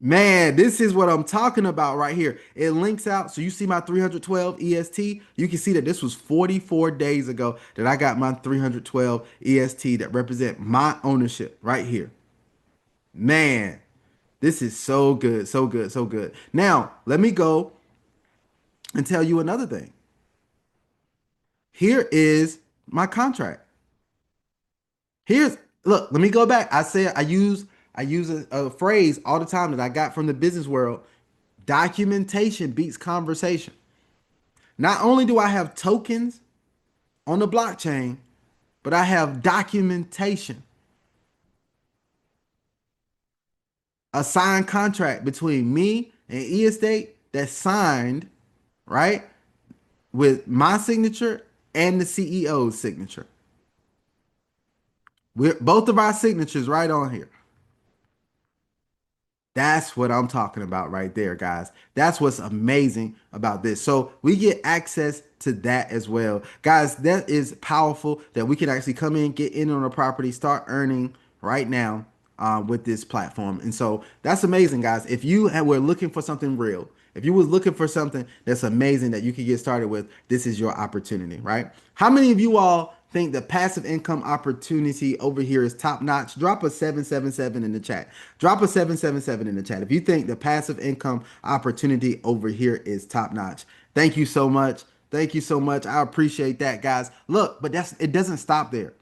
Man, this is what I'm talking about right here. It links out. So you see my 312 EST. You can see that this was 44 days ago that I got my 312 EST that represent my ownership right here. Man, this is so good, so good, so good. Now, let me go and tell you another thing. Here is my contract. Here's look, let me go back. I said I use a phrase all the time that I got from the business world. Documentation beats conversation. Not only do I have tokens on the blockchain, but I have documentation. A signed contract between me and E-Estate that's signed, right? With my signature and the CEO's signature. We're both of our signatures right on here. That's what I'm talking about right there, guys. That's what's amazing about this. So we get access to that as well. Guys, that is powerful that we can actually come in, get in on a property, start earning right now with this platform. And so that's amazing, guys. If you were looking for something real, if you was looking for something that's amazing that you could get started with, this is your opportunity, right? How many of you all think the passive income opportunity over here is top notch? Drop a 777 in the chat. Drop a 777 in the chat if you think the passive income opportunity over here is top notch. Thank you so much. Thank you so much. I appreciate that, guys. Look, but it doesn't stop there.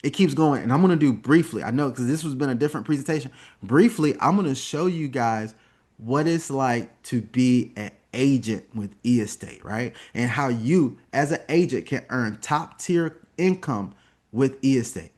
It keeps going, and I'm going to do briefly. I know because this has been a different presentation. Briefly, I'm going to show you guys what it's like to be an agent with E-Estate, right? And how you, as an agent, can earn top tier income with E-Estate,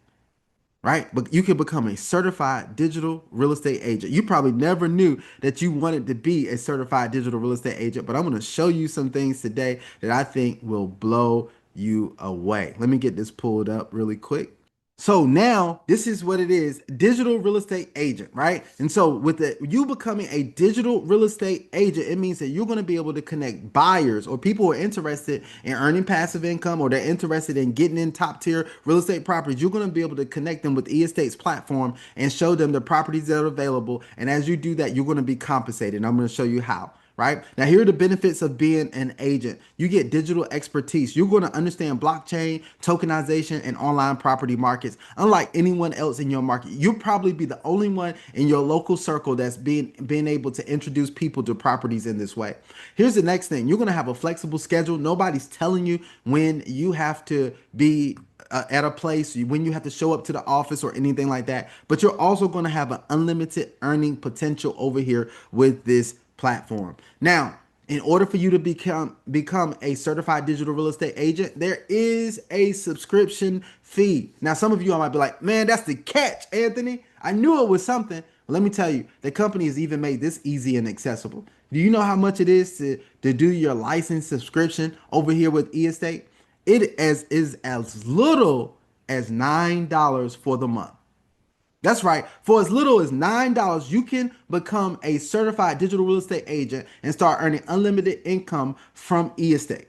right? But you can become a certified digital real estate agent. You probably never knew that you wanted to be a certified digital real estate agent, but I'm going to show you some things today that I think will blow you away. Let me get this pulled up really quick. So now this is what it is, digital real estate agent, right? And so with you becoming a digital real estate agent, it means that you're going to be able to connect buyers or people who are interested in earning passive income or they're interested in getting in top tier real estate properties. You're going to be able to connect them with eState's platform and show them the properties that are available. And as you do that, you're going to be compensated. And I'm going to show you how. Right now, here are the benefits of being an agent. You get digital expertise. You're going to understand blockchain, tokenization, and online property markets. Unlike anyone else in your market, you'll probably be the only one in your local circle that's being able to introduce people to properties in this way. Here's the next thing: you're going to have a flexible schedule. Nobody's telling you when you have to be at a place, when you have to show up to the office or anything like that. But you're also going to have an unlimited earning potential over here with this platform. Now, in order for you to become a certified digital real estate agent, there is a subscription fee. Now, some of you might be like, "Man, that's the catch, Anthony. I knew it was something." Well, let me tell you, the company has even made this easy and accessible. Do you know how much it is to do your license subscription over here with eState? Is as little as $9 for the month. That's right. For as little as $9, you can become a certified digital real estate agent and start earning unlimited income from eState.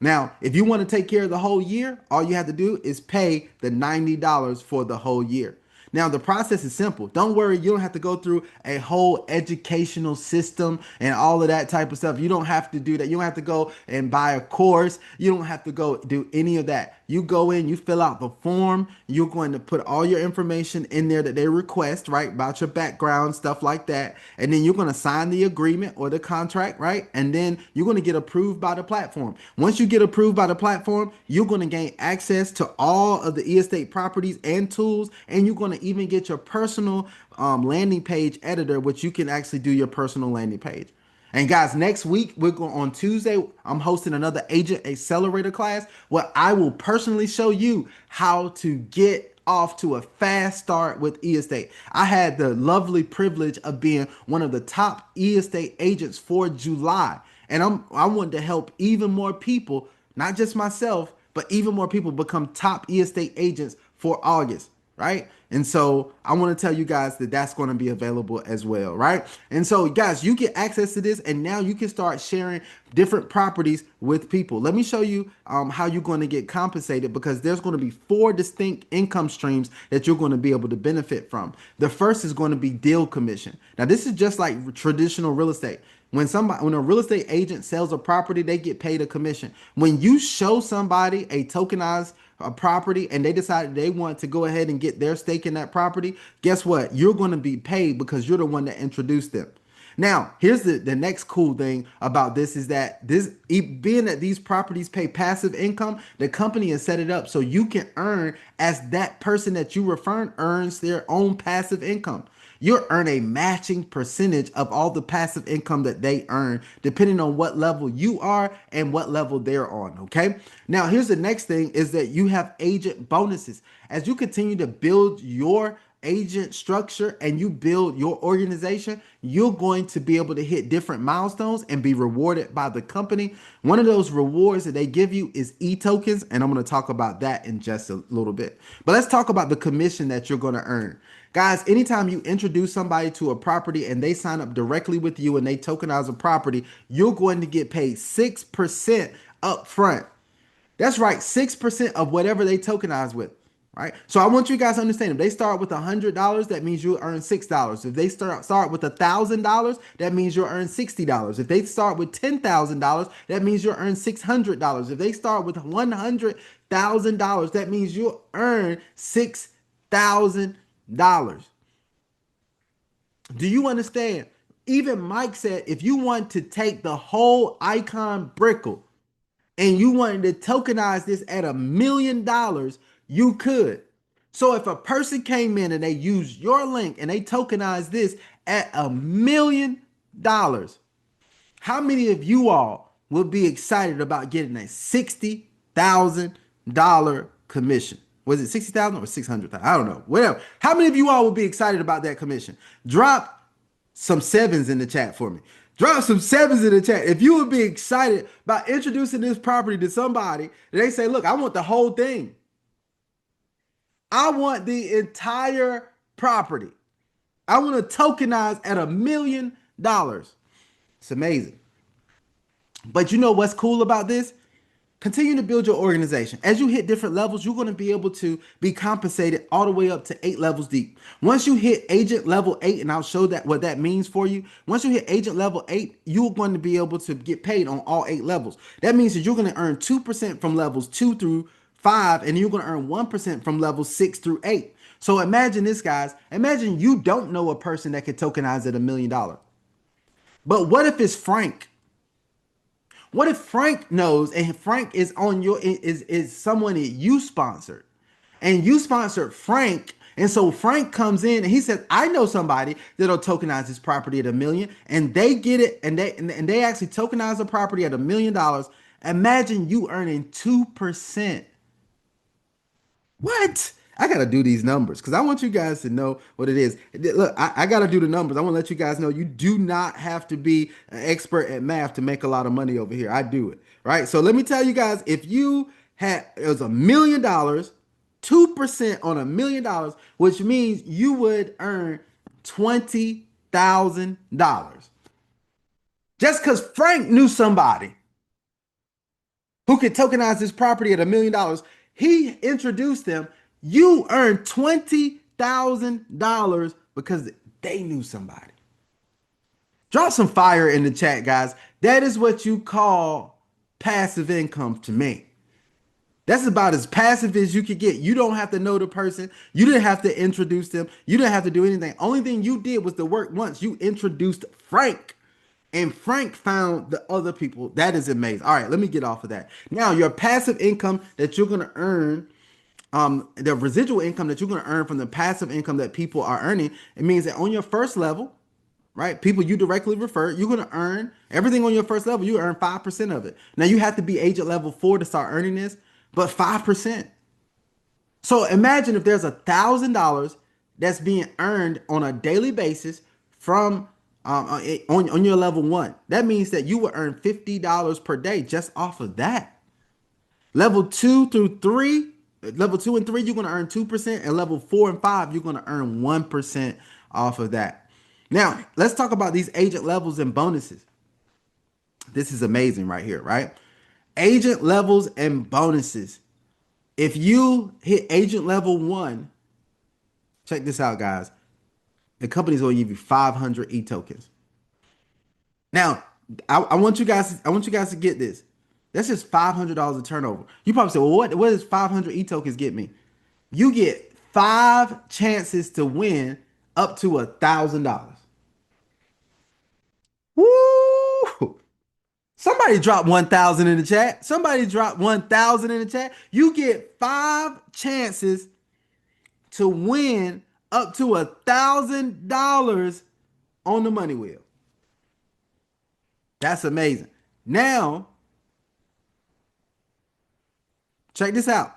Now, if you want to take care of the whole year, all you have to do is pay the $90 for the whole year. Now, the process is simple. Don't worry, you don't have to go through a whole educational system and all of that type of stuff. You don't have to do that. You don't have to go and buy a course. You don't have to go do any of that. You go in, you fill out the form. You're going to put all your information in there that they request, right? About your background, stuff like that. And then you're going to sign the agreement or the contract, right? And then you're going to get approved by the platform. Once you get approved by the platform, you're going to gain access to all of the eState properties and tools, and you're going to even get your personal landing page editor, which you can actually do your personal landing page. And guys, next week we're going on Tuesday. I'm hosting another agent accelerator class where I will personally show you how to get off to a fast start with eState. I had the lovely privilege of being one of the top eState agents for July, and I wanted to help even more people, not just myself, but even more people become top eState agents for August, right? And so I want to tell you guys that that's going to be available as well, right? And so guys, you get access to this, and now you can start sharing different properties with people. Let me show you how you're going to get compensated, because there's going to be 4 distinct income streams that you're going to be able to benefit from. The first is going to be deal commission. Now, this is just like traditional real estate. When a real estate agent sells a property, they get paid a commission. When you show somebody a tokenized property and they decide they want to go ahead and get their stake in that property, guess what? You're going to be paid because you're the one that introduced them. Now, here's the next cool thing about this is that being that these properties pay passive income, the company has set it up so you can earn as that person that you refer earns their own passive income. You'll earn a matching percentage of all the passive income that they earn, depending on what level you are and what level they're on. Okay. Now, here's the next thing is that you have agent bonuses. As you continue to build your agent structure and you build your organization, you're going to be able to hit different milestones and be rewarded by the company. One of those rewards that they give you is e-tokens, and I'm going to talk about that in just a little bit. But let's talk about the commission that you're going to earn. Guys, anytime you introduce somebody to a property and they sign up directly with you and they tokenize a property, you're going to get paid 6% up front. That's right, 6% of whatever they tokenize with. Right. So I want you guys to understand, if they start with $100, that means you'll earn $6. If they start with $1,000, that means you'll earn $60. If they start with $10,000, that means you'll earn $600. If they start with $100,000, that means you'll earn $6,000. Do you understand? Even Mike said, if you want to take the whole icon Brickle and you wanted to tokenize this at $1,000,000, you could. So if a person came in and they used your link and they tokenized this at $1,000,000, how many of you all will be excited about getting a $60,000 commission? Was it 60,000 or 600,000? I don't know. Whatever. How many of you all would be excited about that commission? Drop some sevens in the chat for me. Drop some sevens in the chat. If you would be excited about introducing this property to somebody, and they say, look, I want the whole thing. I want the entire property. I want to tokenize at $1 million. It's amazing. But you know what's cool about this? Continue to build your organization. As you hit different levels, you're going to be able to be compensated all the way up to 8 levels deep. Once you hit agent level 8, and I'll show that what that means for you. Once you hit agent level 8, you're going to be able to get paid on all 8 levels. That means that you're going to earn 2% from levels 2 through 5, and you're going to earn 1% from levels 6 through 8. So imagine this, guys. Imagine you don't know a person that could tokenize at $1 million. But what if it's Frank? What if Frank knows and Frank is on your is someone that you sponsored and you sponsored Frank, and so Frank comes in and he says, I know somebody that'll tokenize this property at $1 million, and they get it and they actually tokenize the property at $1 million. Imagine you earning 2%. What? I gotta do these numbers because I want you guys to know what it is. Look, I gotta do the numbers. I want to let you guys know you do not have to be an expert at math to make a lot of money over here. I do it, right? So let me tell you guys, if you had it was $1 million, 2% on $1 million, which means you would earn $20,000. Just because Frank knew somebody who could tokenize this property at $1 million, he introduced them. You earned $20,000 because they knew somebody. Drop some fire in the chat, guys. That is what you call passive income to me. That's about as passive as you could get. You don't have to know the person. You didn't have to introduce them. You didn't have to do anything. Only thing you did was to work once. You introduced Frank. And Frank found the other people. That is amazing. All right, let me get off of that. Now, your passive income that you're going to earn, the residual income that you're going to earn from the passive income that people are earning, it means that on your first level, right, people you directly refer, you're going to earn everything on your first level. You earn 5% of it. Now, you have to be agent level 4 to start earning this, but 5%. So imagine if there's $1,000 that's being earned on a daily basis from on your level 1. That means that you will earn $50 per day just off of that. Level 2 through 3, level 2 and 3, you're going to earn 2%, and level 4 and 5, you're going to earn 1% off of that. Now, let's talk about these agent levels and bonuses. This is amazing right here, right? Agent levels and bonuses. If you hit agent level 1, check this out, guys. The company's going to give you 500 e-tokens. Now, I want you guys to get this. That's just $500 of turnover. You probably say, well, what does 500 e-tokens get me? You get 5 chances to win up to $1,000. Woo! Somebody drop 1,000 in the chat. Somebody drop 1,000 in the chat. You get 5 chances to win up to $1,000 on the money wheel. That's amazing. Now, check this out.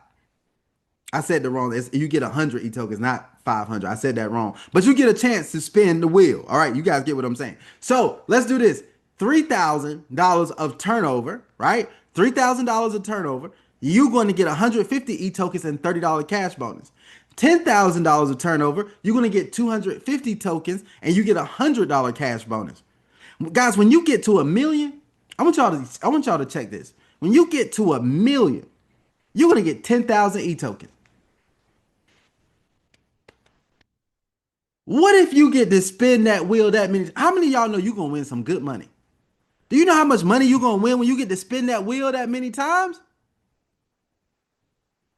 I said the wrong. You get 100 e-tokens, not 500. I said that wrong. But you get a chance to spin the wheel. All right, you guys get what I'm saying. So let's do this. $3,000 of turnover, right? $3,000 of turnover. You're going to get 150 e-tokens and $30 cash bonus. $10,000 of turnover. You're going to get 250 tokens and you get a $100 cash bonus. Guys, when you get to $1 million, I want y'all to check this. When you get to $1 million, you're going to get 10,000 e-tokens. What if you get to spin that wheel that many? How many of y'all know you're going to win some good money? Do you know how much money you're going to win when you get to spin that wheel that many times?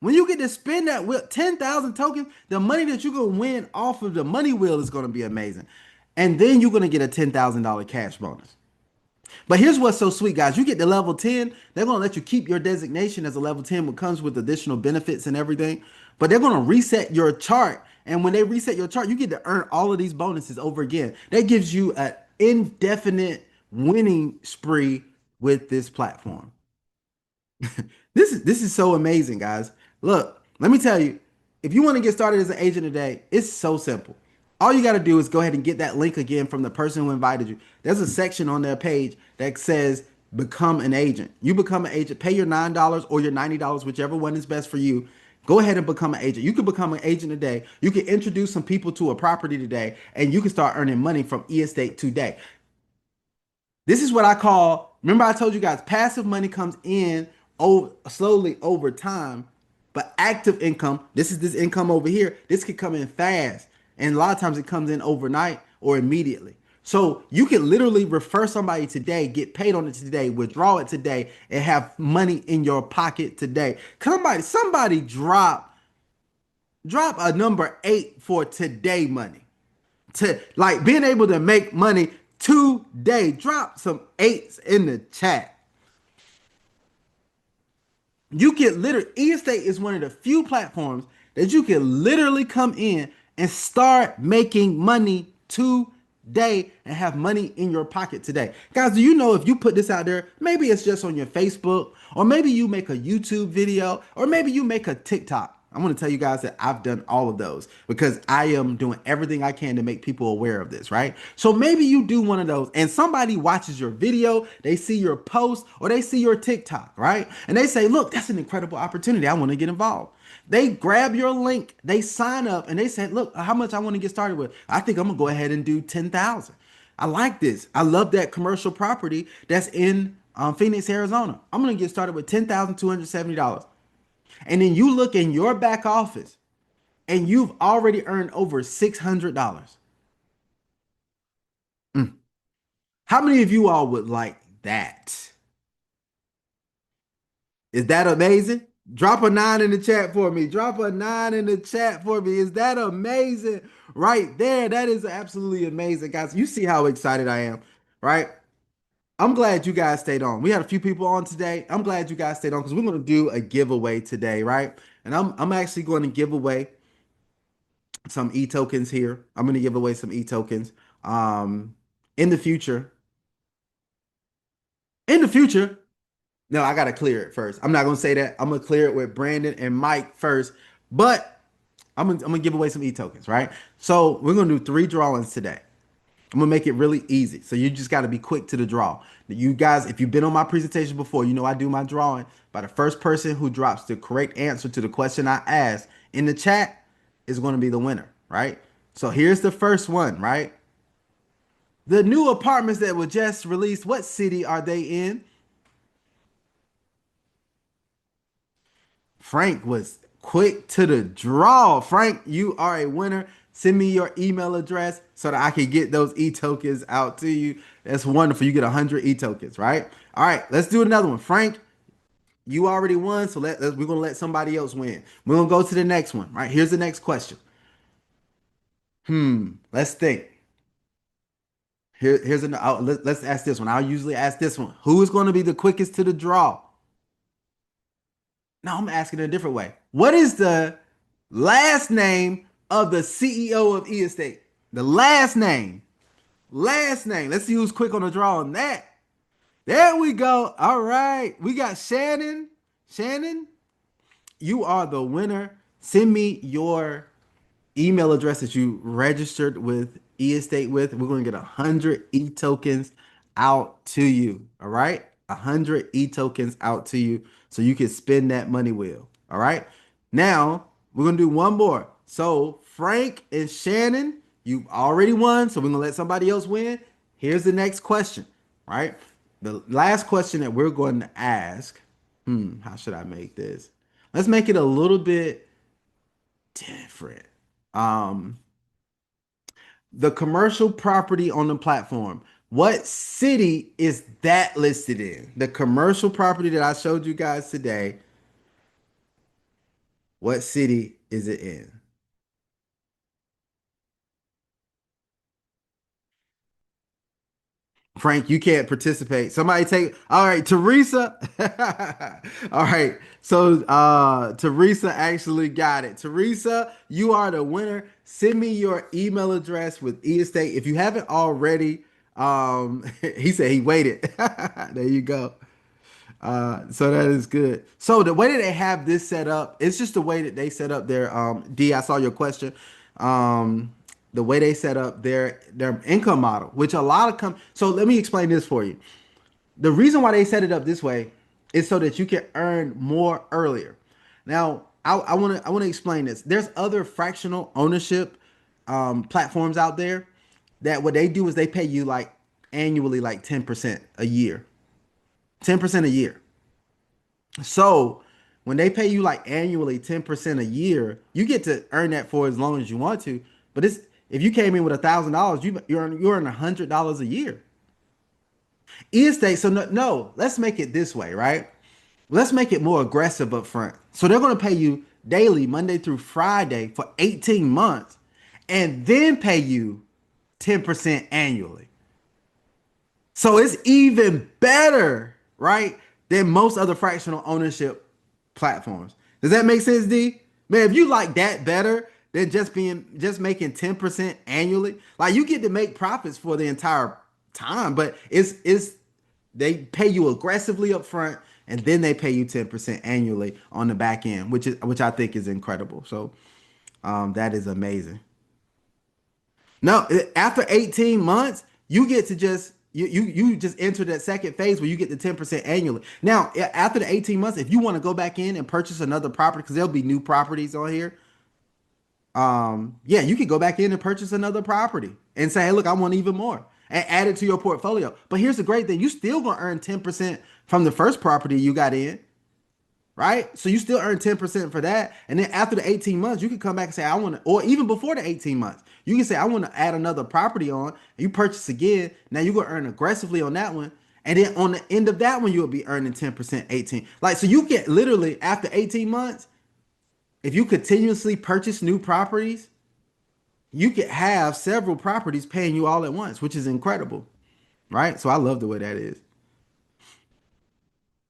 When you get to spin that wheel, 10,000 tokens, the money that you're going to win off of the money wheel is going to be amazing. And then you're going to get a $10,000 cash bonus. But here's what's so sweet, guys. You get to level 10, they're going to let you keep your designation as a level 10, which comes with additional benefits and everything. But they're going to reset your chart. And when they reset your chart, you get to earn all of these bonuses over again. That gives you an indefinite winning spree with this platform. This is so amazing, guys. Look, Let me tell you, if you want to get started as an agent today, it's so simple. All you got to do is go ahead and get that link again from the person who invited you. There's a section on their page that says become an agent. You become an agent, pay your $9 or your $90, whichever one is best for you. Go ahead and become an agent. You can become an agent today. You can introduce some people to a property today, and you can start earning money from estate today. This is what I call, remember I told you guys, passive money comes in slowly over time, but active income, this is this income over here, this could come in fast. And a lot of times it comes in overnight or immediately. So you can literally refer somebody today, get paid on it today, withdraw it today, and have money in your pocket today. Somebody drop a number 8 for today money, to like being able to make money today. Drop some eights in the chat. You can literally, estate is one of the few platforms that you can literally come in and start making money today and have money in your pocket today. Guys, do you know if you put this out there, maybe it's just on your Facebook, or maybe you make a YouTube video, or maybe you make a TikTok. I want to tell you guys that I've done all of those because I am doing everything I can to make people aware of this, right? So maybe you do one of those and somebody watches your video, they see your post or they see your TikTok, right? And they say, look, that's an incredible opportunity. I want to get involved. They grab your link, they sign up, and they say, look, how much I want to get started with. I think I'm going to go ahead and do 10,000. I like this. I love that commercial property that's in Phoenix, Arizona. I'm going to get started with $10,270. And then you look in your back office and you've already earned over $600. How many of you all would like that? Is that amazing? Drop a 9 in the chat for me. Drop a 9 in the chat for me. Is that amazing? Right there. That is absolutely amazing, guys. You see how excited I am, right? I'm glad you guys stayed on. We had a few people on today. I'm glad you guys stayed on because we're going to do a giveaway today, right? And I'm actually going to give away some e-tokens here. I'm going to give away some e-tokens in the future. In the future, no, I got to clear it first. I'm not going to say that. I'm going to clear it with Brandon and Mike first, but I'm gonna give away some e-tokens, right? So we're going to do 3 drawings today. I'm gonna make it really easy. So you just got to be quick to the draw. You guys, if you've been on my presentation before, you know I do my drawing by the first person who drops the correct answer to the question I asked in the chat is going to be the winner, right? So here's the first one, right? The new apartments that were just released, what city are they in? Frank was quick to the draw. Frank, you are a winner. Send me your email address so that I can get those e-tokens out to you. That's wonderful. You get 100 e-tokens, right? All right, let's do another one. Frank, you already won, so we're going to let somebody else win. We're going to go to the next one, right? Here's the next question. Let's think. Here's an. Let's ask this one. I'll usually ask this one. Who is going to be the quickest to the draw? No, I'm asking it a different way. What is the last name of the CEO of E Estate? The last name. Last name. Let's see who's quick on the draw on that. There we go. All right. We got Shannon. Shannon, you are the winner. Send me your email address that you registered with eEstate with. We're going to get 100 e-tokens out to you. All right. 100 e-tokens out to you so you can spin that money wheel. All right. Now we're going to do one more. So Frank and Shannon, you already won. So we're going to let somebody else win. Here's the next question. Right. The last question that we're going to ask. How should I make this? Let's make it a little bit different. Um, the commercial property on the platform. What city is that listed in? The commercial property that I showed you guys today. What city is it in? Frank, you can't participate. Somebody take. All right, Teresa. All right. So Teresa actually got it. Teresa, you are the winner. Send me your email address with eEstate. If you haven't already, he said he waited. There you go. So that is good. So the way that they have this set up, it's just the way that they set up their D. I saw your question. Um, the way they set up their income model, which a lot of So let me explain this for you. The reason why they set it up this way is so that you can earn more earlier. Now, I want to explain this. There's other fractional ownership platforms out there that what they do is they pay you like annually like 10% a year. 10% a year. So when they pay you like annually 10% a year, you get to earn that for as long as you want to. But it's if you came in with $1,000, you're earning $100 a year. Estate. So no, let's make it this way, right? Let's make it more aggressive up front. So they're going to pay you daily, Monday through Friday for 18 months, and then pay you 10% annually. So it's even better, right, than most other fractional ownership platforms. Does that make sense, D? Man, if you like that better than just making 10% annually, like you get to make profits for the entire time, but it's they pay you aggressively up front and then they pay you 10% annually on the back end, which I think is incredible. So that is amazing. No, after 18 months, you get to you just enter that second phase where you get the 10% annually. Now, after the 18 months, if you want to go back in and purchase another property, because there'll be new properties on here, yeah, you could go back in and purchase another property and say, hey, look, I want even more. And add it to your portfolio. But here's the great thing, you still gonna earn 10% from the first property you got in, right? So you still earn 10% for that. And then after the 18 months, you can come back and say, I want to, or even before the 18 months, you can say, I want to add another property on, and you purchase again. Now you're going to earn aggressively on that one. And then on the end of that one, you'll be earning 10%, 18. Like, so you get literally after 18 months, if you continuously purchase new properties, you could have several properties paying you all at once, which is incredible, right? So I love the way that is.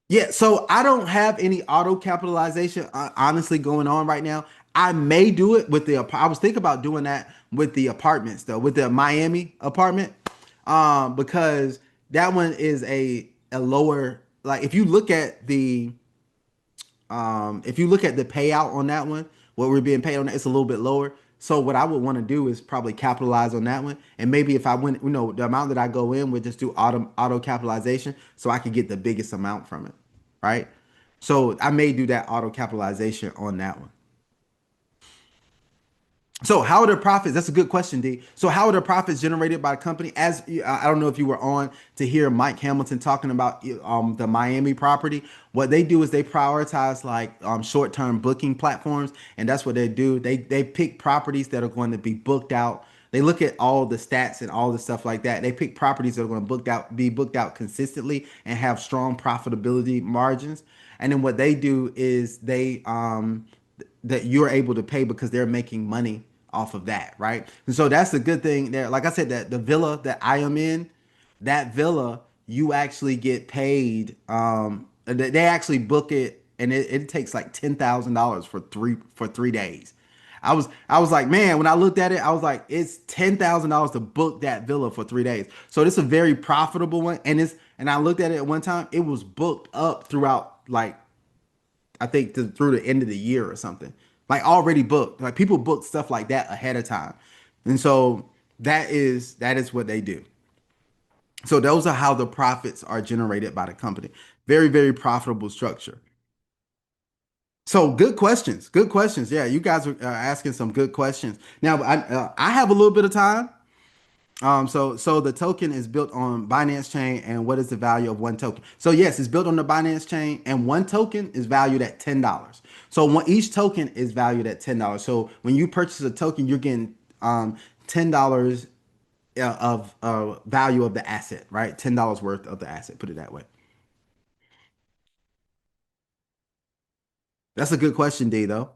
Yeah, so I don't have any auto capitalization honestly going on right now. I may do it with I was thinking about doing that with the apartments though, with the Miami apartment, because that one is a lower, like if you look at the payout on that one, what we're being paid on that, it's a little bit lower. So what I would want to do is probably capitalize on that one, and maybe if I went, the amount that I go in would just do auto capitalization, so I could get the biggest amount from it, right? So I may do that auto capitalization on that one. So how are the profits? That's a good question, D. So how are the profits generated by the company? I don't know if you were on to hear Mike Hamilton talking about the Miami property. What they do is they prioritize like short-term booking platforms, and that's what they do. They pick properties that are going to be booked out. They look at all the stats and all the stuff like that. They pick properties that are going to be booked out consistently and have strong profitability margins. And then what they do is that you're able to pay because they're making money off of that, right? And so that's the good thing there. Like I said, that the villa that I am in, that villa, you actually get paid. They actually book it, and it takes like $10,000 for 3 days. I was like, man, when I looked at it, I was like, it's $10,000 to book that villa for 3 days. So this is a very profitable one, and I looked at it at one time, it was booked up throughout like I think through the end of the year or something. Like already booked. Like people book stuff like that ahead of time. And so that is what they do. So those are how the profits are generated by the company. Very, very profitable structure. So good questions. Good questions. Yeah, you guys are asking some good questions. Now I have a little bit of time. So the token is built on Binance chain, and what is the value of one token? So yes, it's built on the Binance chain, and one token is valued at $10. So each token is valued at $10. So when you purchase a token, you're getting $10 of value of the asset, right? $10 worth of the asset. Put it that way. That's a good question, D. Though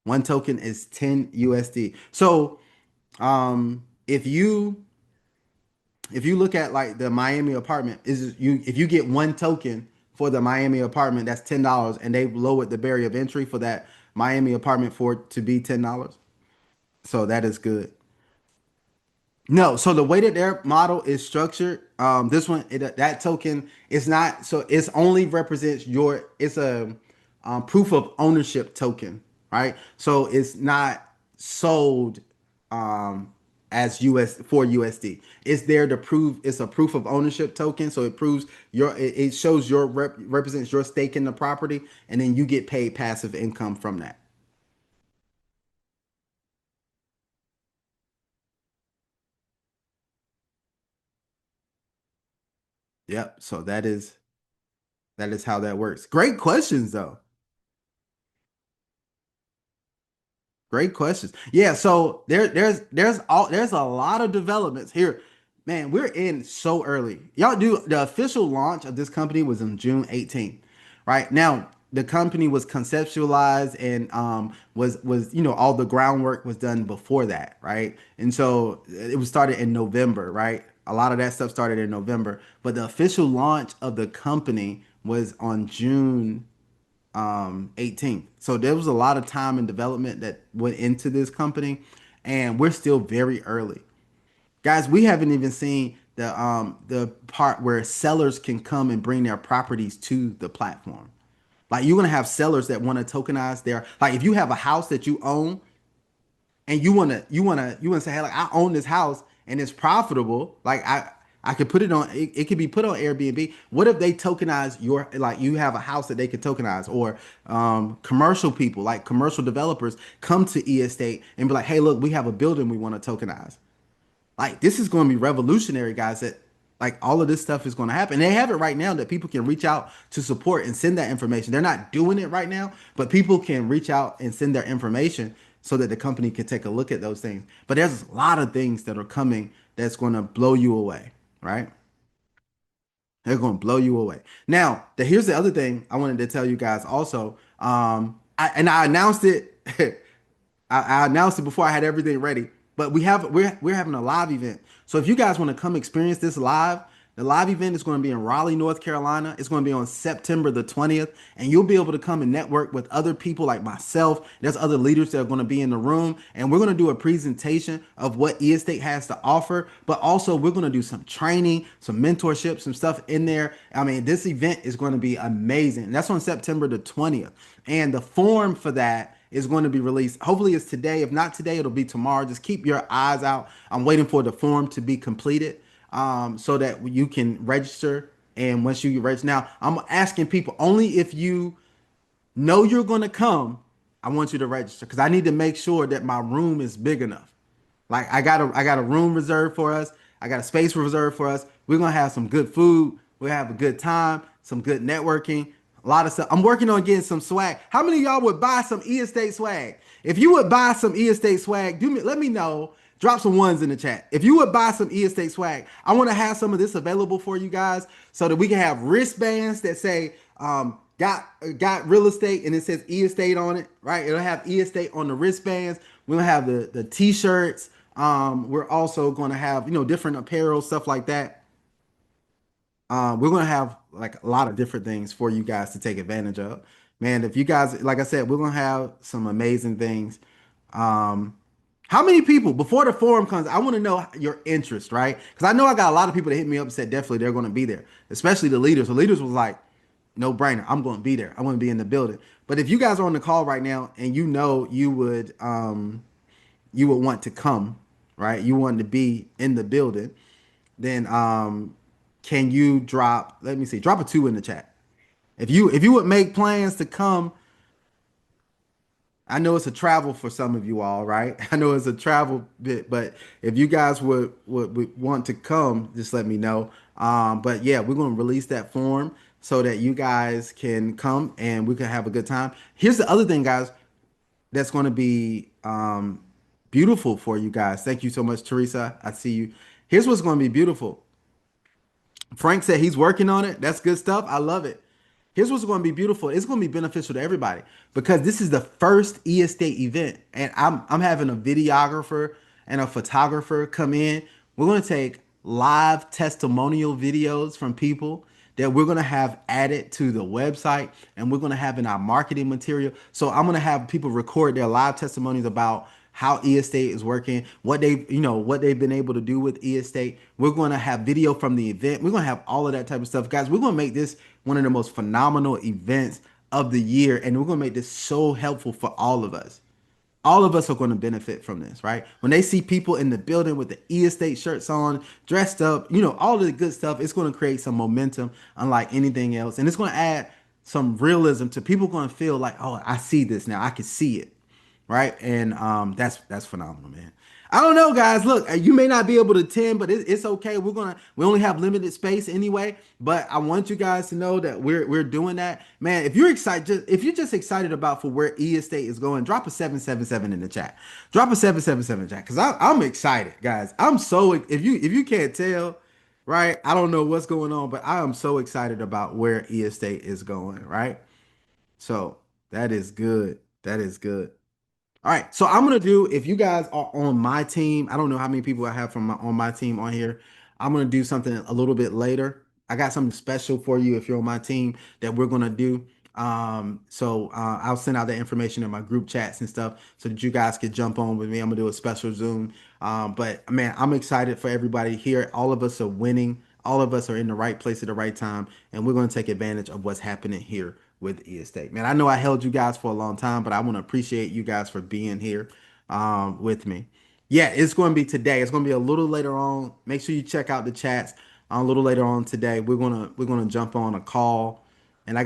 one token is 10 USD. So if you look at like the Miami apartment, is you if you get one token for the Miami apartment, that's $10, and they've lowered the barrier of entry for that Miami apartment for it to be $10. So that is good. No, so the way that their model is structured, this one, that token is not, so it's only represents your, it's a proof of ownership token, right? So it's not sold um, as US for USD. It's there to prove it's a proof of ownership token. So it proves it shows your represents your stake in the property, and then you get paid passive income from that. Yep. So that is how that works. Great questions though. Great questions. Yeah, so there's a lot of developments here. Man, we're in so early. Y'all do the official launch of this company was on June 18th. Right? Now, the company was conceptualized and was all the groundwork was done before that, right? And so it was started in November, right? A lot of that stuff started in November, but the official launch of the company was on June 18th. So there was a lot of time and development that went into this company, and we're still very early. Guys, we haven't even seen the part where sellers can come and bring their properties to the platform. Like you're gonna have sellers that want to tokenize their, like if you have a house that you own and you wanna say, hey, like I own this house and it's profitable, like I could put it on, it could be put on Airbnb. What if they tokenize your, like you have a house that they could tokenize, or commercial people, like commercial developers come to estate and be like, hey, look, we have a building we want to tokenize. Like this is going to be revolutionary, guys. That like all of this stuff is going to happen. They have it right now that people can reach out to support and send that information. They're not doing it right now, but people can reach out and send their information so that the company can take a look at those things. But there's a lot of things that are coming that's going to blow you away, right? They're going to blow you away. Now, here's the other thing I wanted to tell you guys also. I announced it. I announced it before I had everything ready. But we're having a live event. So if you guys want to come experience this live, the live event is going to be in Raleigh, North Carolina. It's going to be on September the 20th, and you'll be able to come and network with other people like myself. There's other leaders that are going to be in the room, and we're going to do a presentation of what eState has to offer. But also, we're going to do some training, some mentorship, some stuff in there. I mean, this event is going to be amazing. That's on September the 20th, and the form for that is going to be released. Hopefully it's today. If not today, it'll be tomorrow. Just keep your eyes out. I'm waiting for the form to be completed so that you can register. And once you get registered, now I'm asking people only if you know you're going to come, I want you to register because I need to make sure that my room is big enough. Like I got a room reserved for us. I got a space reserved for us. We're gonna have some good food. We'll have a good time, some good networking, a lot of stuff. I'm working on getting some swag. How many of y'all would buy some e-estate swag? If you would buy some e-estate swag, let me know. Drop some ones in the chat. If you would buy some e-estate swag, I want to have some of this available for you guys so that we can have wristbands that say got real estate and it says e-estate on it, right? It'll have e-estate on the wristbands. We'll have the t-shirts. We're also going to have different apparel, stuff like that. We're gonna have like a lot of different things for you guys to take advantage of. Man, if you guys, like I said, we're gonna have some amazing things. Um, how many people before the forum comes? I want to know your interest, right? Because I know I got a lot of people that hit me up and said definitely they're gonna be there, especially the leaders. The leaders was like, no brainer, I'm gonna be there. I'm gonna be in the building. But if you guys are on the call right now and you would want to come, right? You want to be in the building, then can you drop, let me see, drop a two in the chat. If you would make plans to come, I know it's a travel for some of you all, right? I know it's a travel bit, but if you guys would want to come, just let me know. But yeah, we're gonna release that form so that you guys can come and we can have a good time. Here's the other thing, guys, that's gonna be beautiful for you guys. Thank you so much, Teresa. I see you. Here's what's gonna be beautiful. Frank said he's working on it. That's good stuff. I love it. Here's what's going to be beautiful. It's going to be beneficial to everybody because this is the first e-estate event, and I'm having a videographer and a photographer come in. We're going to take live testimonial videos from people that we're going to have added to the website, and we're going to have in our marketing material. So I'm going to have people record their live testimonies about how e-estate is working, what what they've been able to do with e-estate. We're going to have video from the event. We're going to have all of that type of stuff. Guys, we're going to make this one of the most phenomenal events of the year, and we're going to make this so helpful for all of us. All of us are going to benefit from this, right? When they see people in the building with the e-estate shirts on, dressed up, all of the good stuff, it's going to create some momentum unlike anything else. And it's going to add some realism to people going to feel like, oh, I see this now. I can see it, right? And that's phenomenal, man. I don't know, guys. Look, you may not be able to attend, but it's okay. We only have limited space anyway. But I want you guys to know that we're doing that, man. If you're excited, if you're just excited about for where E Estate is going, drop a 777 in the chat. Drop a 777 in the chat because I'm excited, guys. I'm so if you can't tell, right? I don't know what's going on, but I am so excited about where E Estate is going, right? So that is good. That is good. All right, so I'm gonna do if you guys are on my team, I don't know how many people I have on my team on here. I'm gonna do something a little bit later. I got something special for you if you're on my team that we're gonna do. So I'll send out the information in my group chats and stuff so that you guys could jump on with me. I'm gonna do a special Zoom. But man, I'm excited for everybody here. All of us are winning. All of us are in the right place at the right time, and we're gonna take advantage of what's happening here with E-Estate. Man, I know I held you guys for a long time, but I want to appreciate you guys for being here with me. Yeah, it's going to be today. It's going to be a little later on. Make sure you check out the chats a little later on today. We're gonna jump on a call, and I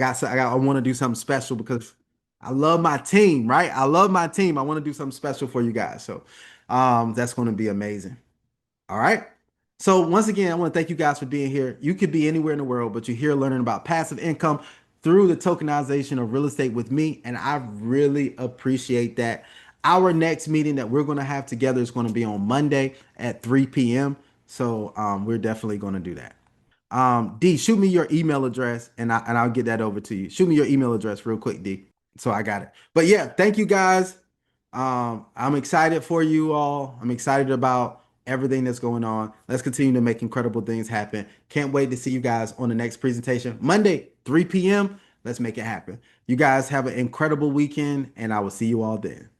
want to do something special because I love my team, right? I love my team. I want to do something special for you guys. So that's going to be amazing. All right. So once again, I want to thank you guys for being here. You could be anywhere in the world, but you're here learning about passive income through the tokenization of real estate with me, and I really appreciate that. Our next meeting that we're going to have together is going to be on Monday at 3 p.m. So we're definitely going to do that. D, shoot me your email address, and I'll get that over to you. Shoot me your email address real quick, D. So I got it. But yeah, thank you guys. I'm excited for you all. I'm excited about everything that's going on. Let's continue to make incredible things happen. Can't wait to see you guys on the next presentation. Monday, 3 p.m. Let's make it happen. You guys have an incredible weekend, and I will see you all then.